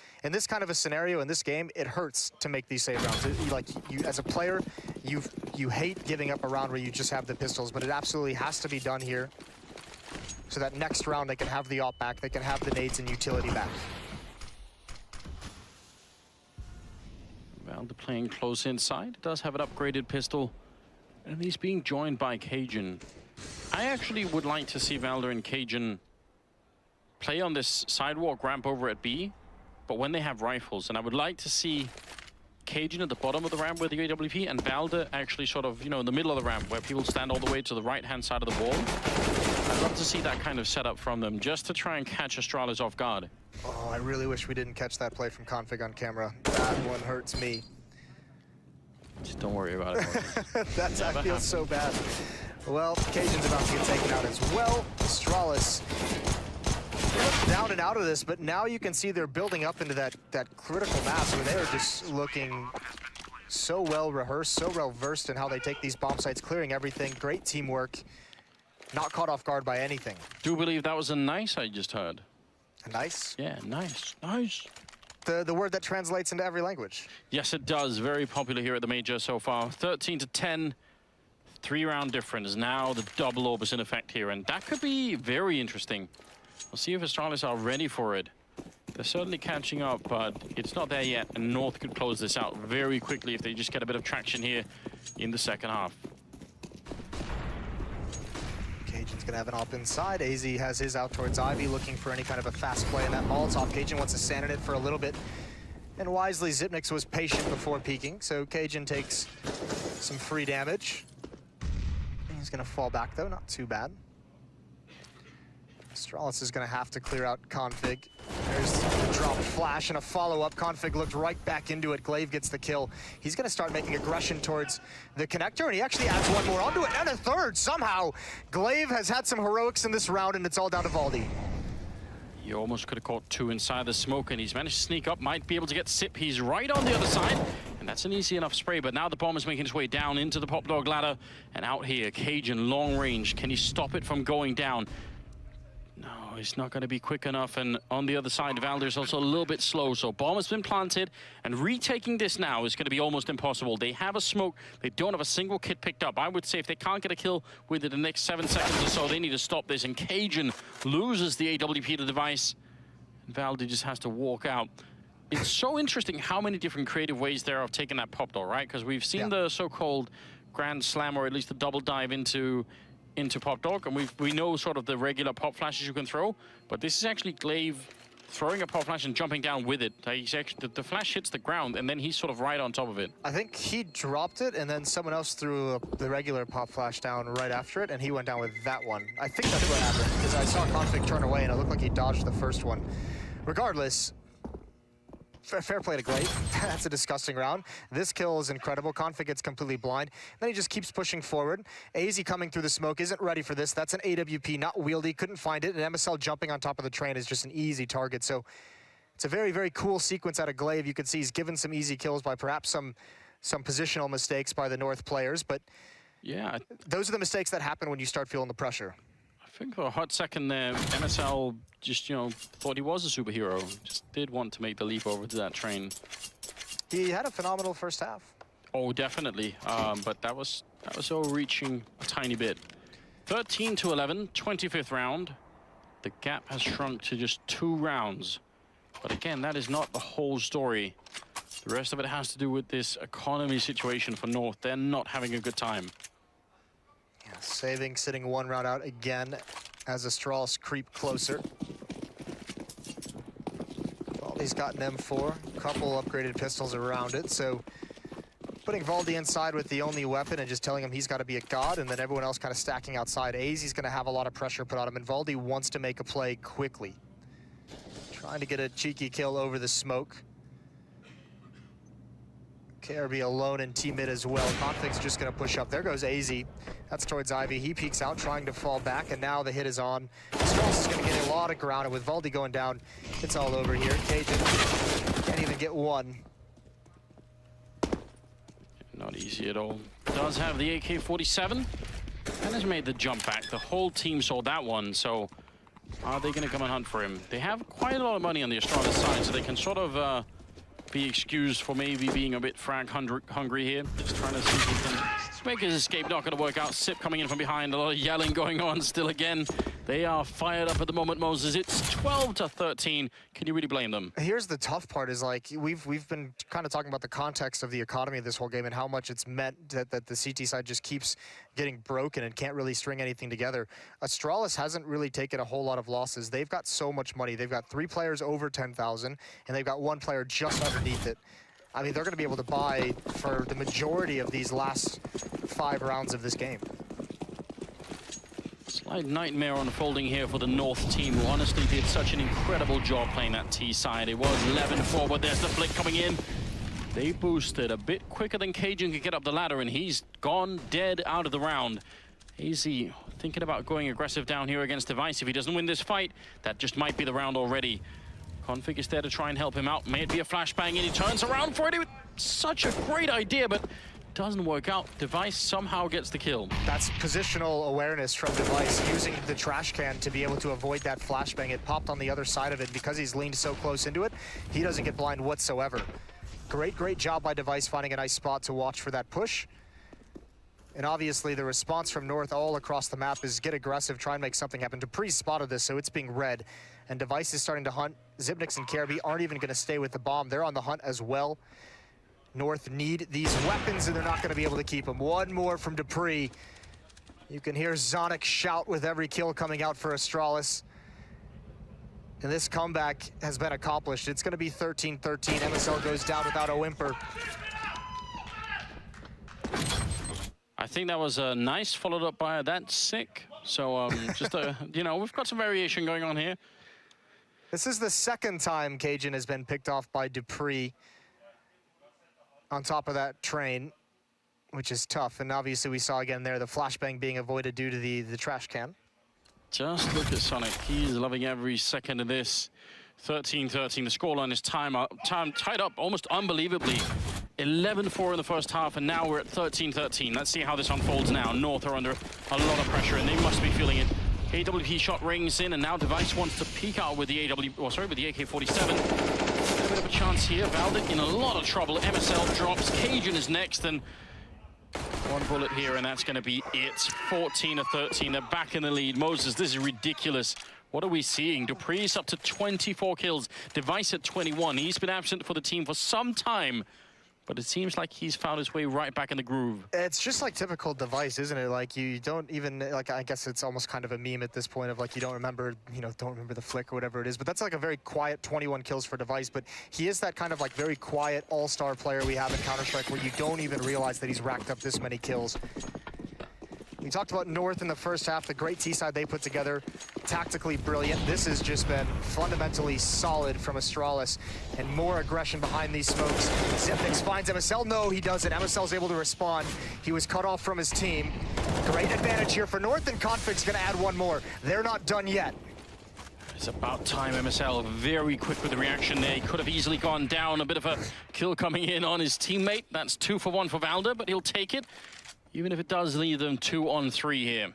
[SPEAKER 1] kind of a scenario, in this game, it hurts to make these save rounds. Like, you as a player, you hate giving up a round where you just have the pistols, but it absolutely has to be done here. So that next round, they can have the op back. They can have the nades and utility back.
[SPEAKER 2] Valde playing close inside. Does have an upgraded pistol. And he's being joined by Cajun. I actually would like to see Valde and Cajun play on this sidewalk ramp over at B, but when they have rifles. And I would like to see Cajun at the bottom of the ramp with the AWP and Valde actually sort of, you know, in the middle of the ramp where people stand all the way to the right-hand side of the wall. I'd love to see that kind of setup from them just to try and catch Astralis off guard.
[SPEAKER 1] Oh, I really wish we didn't catch that play from Config on camera. That one hurts me.
[SPEAKER 2] Just don't worry about it.
[SPEAKER 1] That feels so bad. Well, Cajun's about to get taken out as well. Astralis down and out of this, but now you can see they're building up into that critical mass where they are just looking so well rehearsed, so well versed in how they take these bomb sites, clearing everything. Great teamwork. Not caught off guard by anything.
[SPEAKER 2] Do believe that was a nice I just heard.
[SPEAKER 1] Nice?
[SPEAKER 2] Yeah, nice. Nice.
[SPEAKER 1] The word that translates into every language.
[SPEAKER 2] Yes, it does. Very popular here at the Major so far. 13-10, 3-round difference. Now the double orb is in effect here, and that could be very interesting. We'll see if Astralis are ready for it. They're certainly catching up, but it's not there yet, and North could close this out very quickly if they just get a bit of traction here in the second half.
[SPEAKER 1] Cajun's gonna have an op inside. aizy has his out towards Ivy, looking for any kind of a fast play in that Molotov. Cajun wants to stand in it for a little bit. And wisely, Xyp9x was patient before peeking, so Cajun takes some free damage. He's gonna fall back though, not too bad. Astralis is gonna have to clear out Config. There's the drop flash and a follow-up. Config looked right back into it. Glaive gets the kill. He's gonna start making aggression towards the connector, and he actually adds one more onto it, and a third somehow. Glaive has had some heroics in this round, and it's all down to valde.
[SPEAKER 2] He almost could have caught two inside the smoke, and he's managed to sneak up. Might be able to get Xyp. He's right on the other side, and that's an easy enough spray. But now the bomb is making its way down into the pop dog ladder, and out here, Cajun long range. Can he stop it from going down? No, it's not going to be quick enough, and on the other side, Valde is also a little bit slow, so bomb has been planted, and retaking this now is going to be almost impossible. They have a smoke, they don't have a single kit picked up. I would say if they can't get a kill within the next 7 seconds or so, they need to stop this, and Cajun loses the AWP to the device, and Valde just has to walk out. It's so interesting how many different creative ways there are of taking that pop door, right? Because we've seen the so-called Grand Slam, or at least the double dive into pop dog, and we know sort of the regular pop flashes you can throw, but this is actually Glaive throwing a pop flash and jumping down with it. He's actually, the flash hits the ground, and then he's sort of right on top of it.
[SPEAKER 1] I think he dropped it, and then someone else threw the regular pop flash down right after it, and he went down with that one. I think that's what happened, because I saw Config turn away, and it looked like he dodged the first one. Regardless, fair play to Glaive. That's a disgusting round. This kill is incredible. Config gets completely blind. Then he just keeps pushing forward. aizy coming through the smoke isn't ready for this. That's an AWP, not wieldy. Couldn't find it. And MSL jumping on top of the train is just an easy target. So it's a very, very cool sequence out of Glaive. You can see he's given some easy kills by perhaps some positional mistakes by the North players. But
[SPEAKER 2] yeah,
[SPEAKER 1] those are the mistakes that happen when you start feeling the pressure.
[SPEAKER 2] I think for a hot second there, MSL just, you know, thought he was a superhero. Just did want to make the leap over to that train.
[SPEAKER 1] He had a phenomenal first half.
[SPEAKER 2] Oh, definitely. But that was overreaching a tiny bit. 13-11, 25th round. The gap has shrunk to just 2 rounds. But again, that is not the whole story. The rest of it has to do with this economy situation for North. They're not having a good time.
[SPEAKER 1] Yeah, saving, sitting 1 round out again as Astralis creep closer. Valde's got an M4, a couple upgraded pistols around it, so putting Valde inside with the only weapon and just telling him he's got to be a god, and then everyone else kind of stacking outside. aizy's going to have a lot of pressure put on him, and Valde wants to make a play quickly. Trying to get a cheeky kill over the smoke. Kjaerbye alone in T-mid as well. Config's just going to push up. There goes aizy. That's towards Ivy. He peeks out, trying to fall back, and now the hit is on. Astralis is going to get a lot of ground, and with Valde going down, it's all over here. Cajun can't even get one.
[SPEAKER 2] Not easy at all. Does have the AK-47. and has made the jump back. The whole team saw that one, so are they going to come and hunt for him? They have quite a lot of money on the Astralis side, so they can sort of be excused for maybe being a bit frag hungry here. Just trying to see if he can make his escape. Not going to work out. Sip coming in from behind. A lot of yelling going on still again. They are fired up at the moment, Moses. It's 12-13. Can you really blame them?
[SPEAKER 1] Here's the tough part is, like, we've been kind of talking about the context of the economy of this whole game and how much it's meant that the CT side just keeps getting broken and can't really string anything together. Astralis hasn't really taken a whole lot of losses. They've got so much money. They've got 3 players over 10,000, and they've got 1 player just underneath it. I mean, they're going to be able to buy for the majority of these last 5 rounds of this game.
[SPEAKER 2] Slight nightmare unfolding here for the North team, who honestly did such an incredible job playing that T side. It was 11-4, but there's the flick coming in. They boosted a bit quicker than Cajun could get up the ladder, and he's gone dead out of the round. aizy thinking about going aggressive down here against Device. If he doesn't win this fight, that just might be the round already. Config is there to try and help him out. May it be a flashbang, and he turns around for it. Such a great idea, but doesn't work out. Device somehow gets the kill.
[SPEAKER 1] That's positional awareness from Device, using the trash can to be able to avoid that flashbang. It popped on the other side of it. Because he's leaned so close into it, he doesn't get blind whatsoever. Great job by Device finding a nice spot to watch for that push. And obviously the response from North all across the map is get aggressive, try and make something happen. dupreeh spotted this, so it's being read. And Device is starting to hunt. Xyp9x and Kjaerbye aren't even going to stay with the bomb. They're on the hunt as well. North need these weapons, and they're not going to be able to keep them. One more from dupreeh. You can hear Zonic shout with every kill coming out for Astralis. And this comeback has been accomplished. It's going to be 13-13. MSL goes down without a whimper.
[SPEAKER 2] I think that was nice, followed up by that sick. So just you know, we've got some variation going on here.
[SPEAKER 1] This is the second time Cajun has been picked off by dupreeh on top of that train, which is tough. And obviously we saw again there the flashbang being avoided due to the trash can.
[SPEAKER 2] Just look at Sonic. He's loving every second of this. 13-13. The scoreline is tied up almost unbelievably. 11-4 in the first half, and now we're at 13-13. Let's see how this unfolds now. North are under a lot of pressure, and they must be feeling it. AWP shot rings in, and now Device wants to peek out with the with the AK-47. A bit of a chance here. Valde in a lot of trouble. MSL drops. Cajun is next, and one bullet here, and that's going to be it. 14-13. They're back in the lead. Moses, this is ridiculous. What are we seeing? dupreeh's up to 24 kills. Device at 21. He's been absent for the team for some time, but it seems like he's found his way right back in the groove.
[SPEAKER 1] It's just like typical Device, isn't it? Like, you don't even, like, I guess it's almost kind of a meme at this point of, like, you don't remember, don't remember the flick or whatever it is. But that's like a very quiet 21 kills for Device. But he is that kind of, like, very quiet all-star player we have in Counter-Strike where you don't even realize that he's racked up this many kills. We talked about North in the first half, the great T-side they put together, tactically brilliant. This has just been fundamentally solid from Astralis, and more aggression behind these smokes. Xyp9x finds MSL. No, he doesn't. MSL's able to respond. He was cut off from his team. Great advantage here for North, and Config's gonna add one more. They're not done yet.
[SPEAKER 2] It's about time. MSL very quick with the reaction there. He could have easily gone down. A bit of a kill coming in on his teammate. That's 2 for 1 for Valde, but he'll take it, even if it does leave them 2-on-3 here.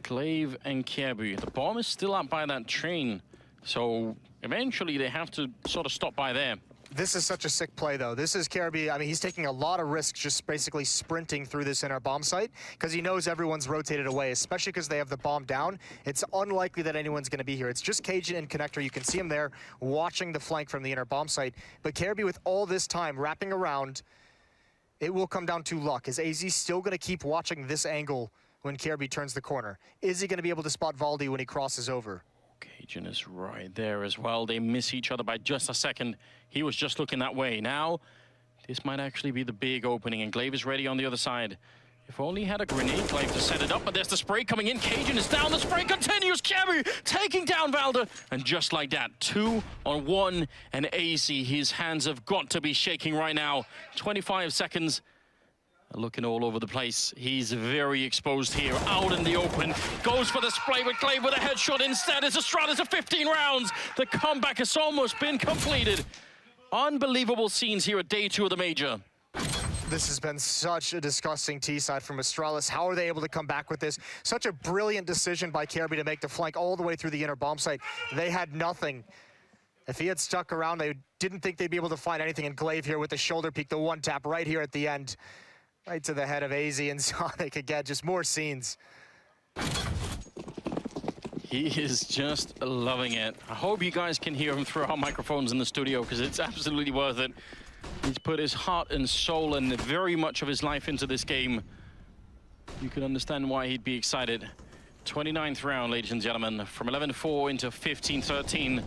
[SPEAKER 2] Glaive and Kjaerbye. The bomb is still up by that train, so eventually they have to sort of stop by there.
[SPEAKER 1] This is such a sick play, though. This is Kjaerbye. I mean, he's taking a lot of risks just basically sprinting through this inner bomb site because he knows everyone's rotated away, especially because they have the bomb down. It's unlikely that anyone's going to be here. It's just Cajun and Connector. You can see him there watching the flank from the inner bomb site. But Kjaerbye, with all this time wrapping around, it will come down to luck. Is aizy still going to keep watching this angle when Kjaerbye turns the corner? Is he going to be able to spot valde when he crosses over?
[SPEAKER 2] Cajun is right there as well. They miss each other by just a second. He was just looking that way. Now, this might actually be the big opening, and Glaive is ready on the other side. If only he had a grenade Glaive to set it up, but there's the spray coming in. Cajun is down, the spray continues. Kjaerbye taking down Valde, and just like that, 2-on-1, and aizy, his hands have got to be shaking right now. 25 seconds. Looking all over the place. He's very exposed here, out in the open. Goes for the spray with Glaive with a headshot instead. It's Astralis of 15 rounds. The comeback has almost been completed. Unbelievable scenes here at day 2 of the major.
[SPEAKER 1] This has been such a disgusting T-side from Astralis. How are they able to come back with this? Such a brilliant decision by Kjaerbye to make the flank all the way through the inner bomb site. They had nothing. If he had stuck around, they didn't think they'd be able to find anything. And Glaive here with the shoulder peek, the one tap right here at the end. Right to the head of aizy, and Sonic again, just more scenes.
[SPEAKER 2] He is just loving it. I hope you guys can hear him through our microphones in the studio, because it's absolutely worth it. He's put his heart and soul and very much of his life into this game. You can understand why he'd be excited. 29th round, ladies and gentlemen, from 11-4 into 15-13.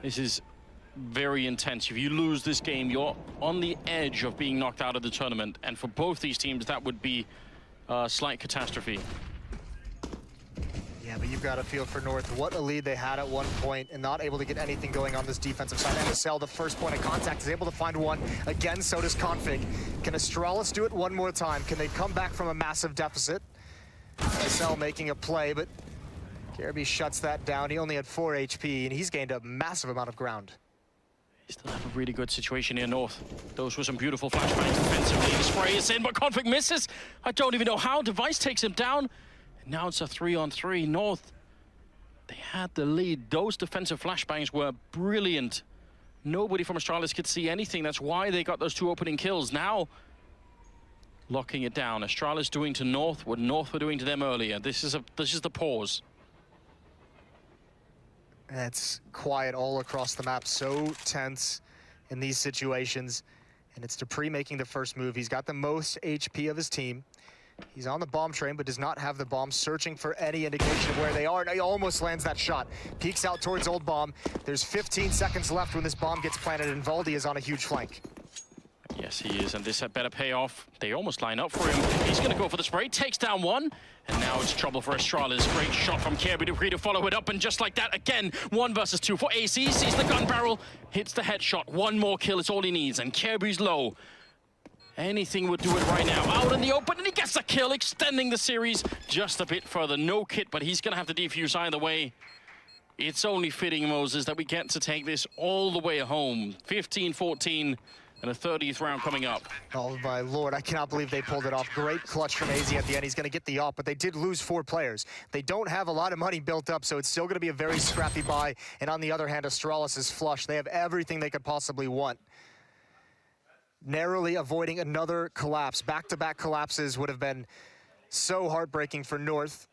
[SPEAKER 2] This is very intense. If you lose this game, you're on the edge of being knocked out of the tournament. And for both these teams, that would be a slight catastrophe.
[SPEAKER 1] Yeah, but you've got to feel for North. What a lead they had at one point and not able to get anything going on this defensive side. MSL, the first point of contact, is able to find one. Again, so does Config. Can Astralis do it one more time? Can they come back from a massive deficit? MSL making a play, but Kjaerbye shuts that down. He only had 4 HP, and he's gained a massive amount of ground.
[SPEAKER 2] They still have a really good situation here, North. Those were some beautiful flashbangs defensively. The spray is in, but Config misses. I don't even know how. Device takes him down. Now it's a 3-on-3. North, they had the lead. Those defensive flashbangs were brilliant. Nobody from Astralis could see anything. That's why they got those 2 opening kills. Now, locking it down. Astralis doing to North what North were doing to them earlier. This is the pause.
[SPEAKER 1] It's quiet all across the map. So tense in these situations. And it's dupreeh making the first move. He's got the most HP of his team. He's on the bomb train, but does not have the bomb, searching for any indication of where they are. And he almost lands that shot. Peeks out towards Old Bomb. There's 15 seconds left when this bomb gets planted, and valde is on a huge flank.
[SPEAKER 2] Yes, he is, and this had better pay off. They almost line up for him. He's going to go for the spray, takes down one, and now it's trouble for Astralis. Great shot from Kjaerbye. dupreeh to follow it up, and just like that, again, 1 versus 2 for aizy. Sees the gun barrel, hits the headshot. One more kill is all he needs, and Kjaerbye's low. Anything would do it right now. Out in the open, and he gets a kill, extending the series just a bit further. No kit, but he's going to have to defuse either way. It's only fitting, Moses, that we get to take this all the way home. 15-14, and a 30th round coming up.
[SPEAKER 1] Oh, my Lord, I cannot believe they pulled it off. Great clutch from aizy at the end. He's going to get the op, but they did lose 4 players. They don't have a lot of money built up, so it's still going to be a very scrappy buy. And on the other hand, Astralis is flush. They have everything they could possibly want. Narrowly avoiding another collapse. Back-to-back collapses would have been so heartbreaking for North.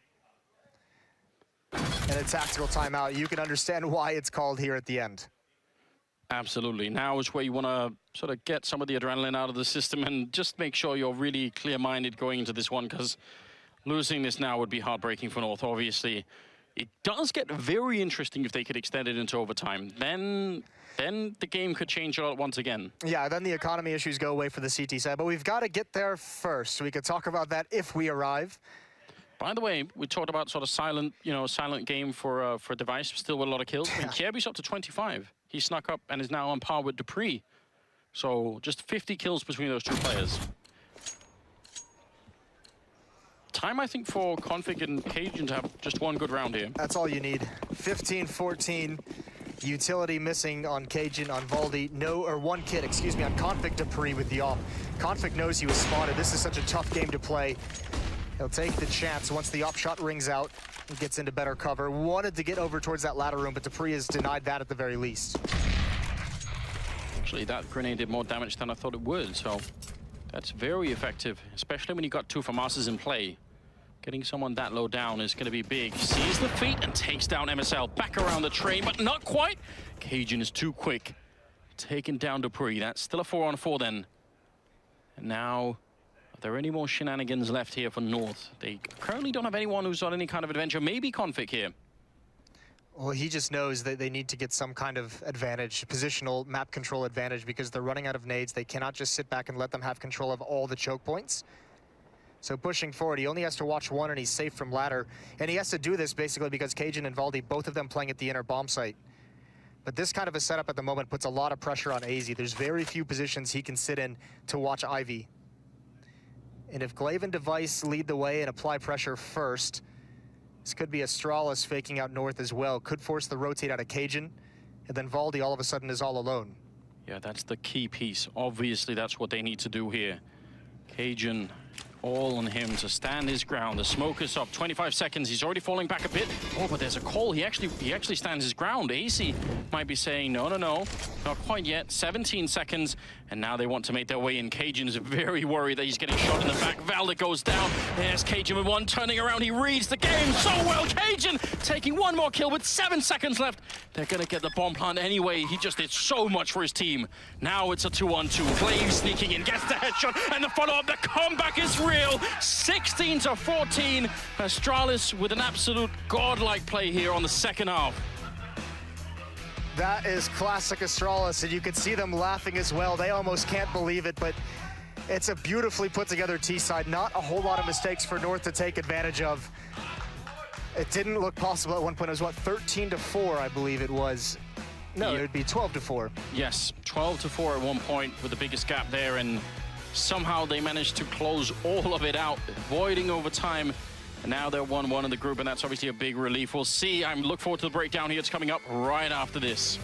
[SPEAKER 1] And a tactical timeout. You can understand why it's called here at the end.
[SPEAKER 2] Absolutely. Now is where you want to sort of get some of the adrenaline out of the system and just make sure you're really clear-minded going into this one, because losing this now would be heartbreaking for North, obviously. It does get very interesting if they could extend it into overtime. Then the game could change a lot once again. Yeah, then the economy issues go away for the CT side, but we've got to get there first, so we could talk about that if we arrive. By the way, we talked about sort of silent, silent game for Device, still with a lot of kills. I mean, Kjaerbye's up to 25. He snuck up and is now on par with dupreeh. So just 50 kills between those 2 players. Time, I think, for Config and Cajun to have just 1 good round here. That's all you need. 15-14. Utility missing on Cajun, on valde. No, or 1 kit, excuse me, on Config dupreeh with the op. Config knows he was spotted. This is such a tough game to play. He'll take the chance once the op shot rings out and gets into better cover. Wanted to get over towards that ladder room, but dupreeh has denied that at the very least. Actually, that grenade did more damage than I thought it would, so that's very effective, especially when you got 2 FAMASs in play. Getting someone that low down is going to be big. Sees the feet and takes down MSL. Back around the train, but not quite. Cajun is too quick. Taking down dupreeh. That's still a 4-on-4 then. And now, are there any more shenanigans left here for North? They currently don't have anyone who's on any kind of adventure. Maybe Config here. Well, he just knows that they need to get some kind of advantage, positional map control advantage, because they're running out of nades. They cannot just sit back and let them have control of all the choke points. So pushing forward, he only has to watch 1 and he's safe from ladder. And he has to do this basically because Cajun and valde, both of them playing at the inner bomb site. But this kind of a setup at the moment puts a lot of pressure on aizy. There's very few positions he can sit in to watch Ivy. And if Glaive and Device lead the way and apply pressure first, this could be Astralis faking out North as well. Could force the rotate out of Cajun, and then valde all of a sudden is all alone. Yeah, that's the key piece. Obviously, that's what they need to do here. Cajun, all on him to stand his ground. The smoke is up, 25 seconds. He's already falling back a bit. Oh, but there's a call. He actually stands his ground. aizy might be saying, no, not quite yet. 17 seconds, and now they want to make their way in. Cajun is very worried that he's getting shot in the back. Valde goes down. There's Cajun with one, turning around. He reads the game so well. Cajun taking one more kill with 7 seconds left. They're gonna get the bomb plant anyway. He just did so much for his team. Now it's a 2-on-2. Glaive sneaking in, gets the headshot, and the follow-up. The comeback is real. 16-14. Astralis with an absolute godlike play here on the second half.
[SPEAKER 1] That is classic Astralis, and you can see them laughing as well. They almost can't believe it, but it's a beautifully put together T-side. Not a whole lot of mistakes for North to take advantage of. It didn't look possible at one point. It was, what, 13-4, I believe it was. No, it would be 12-4.
[SPEAKER 2] Yes, 12-4 at one point with the biggest gap there, and somehow they managed to close all of it out, avoiding overtime. And now they're 1-1 in the group, and that's obviously a big relief. We'll see. I look forward to the breakdown here. It's coming up right after this.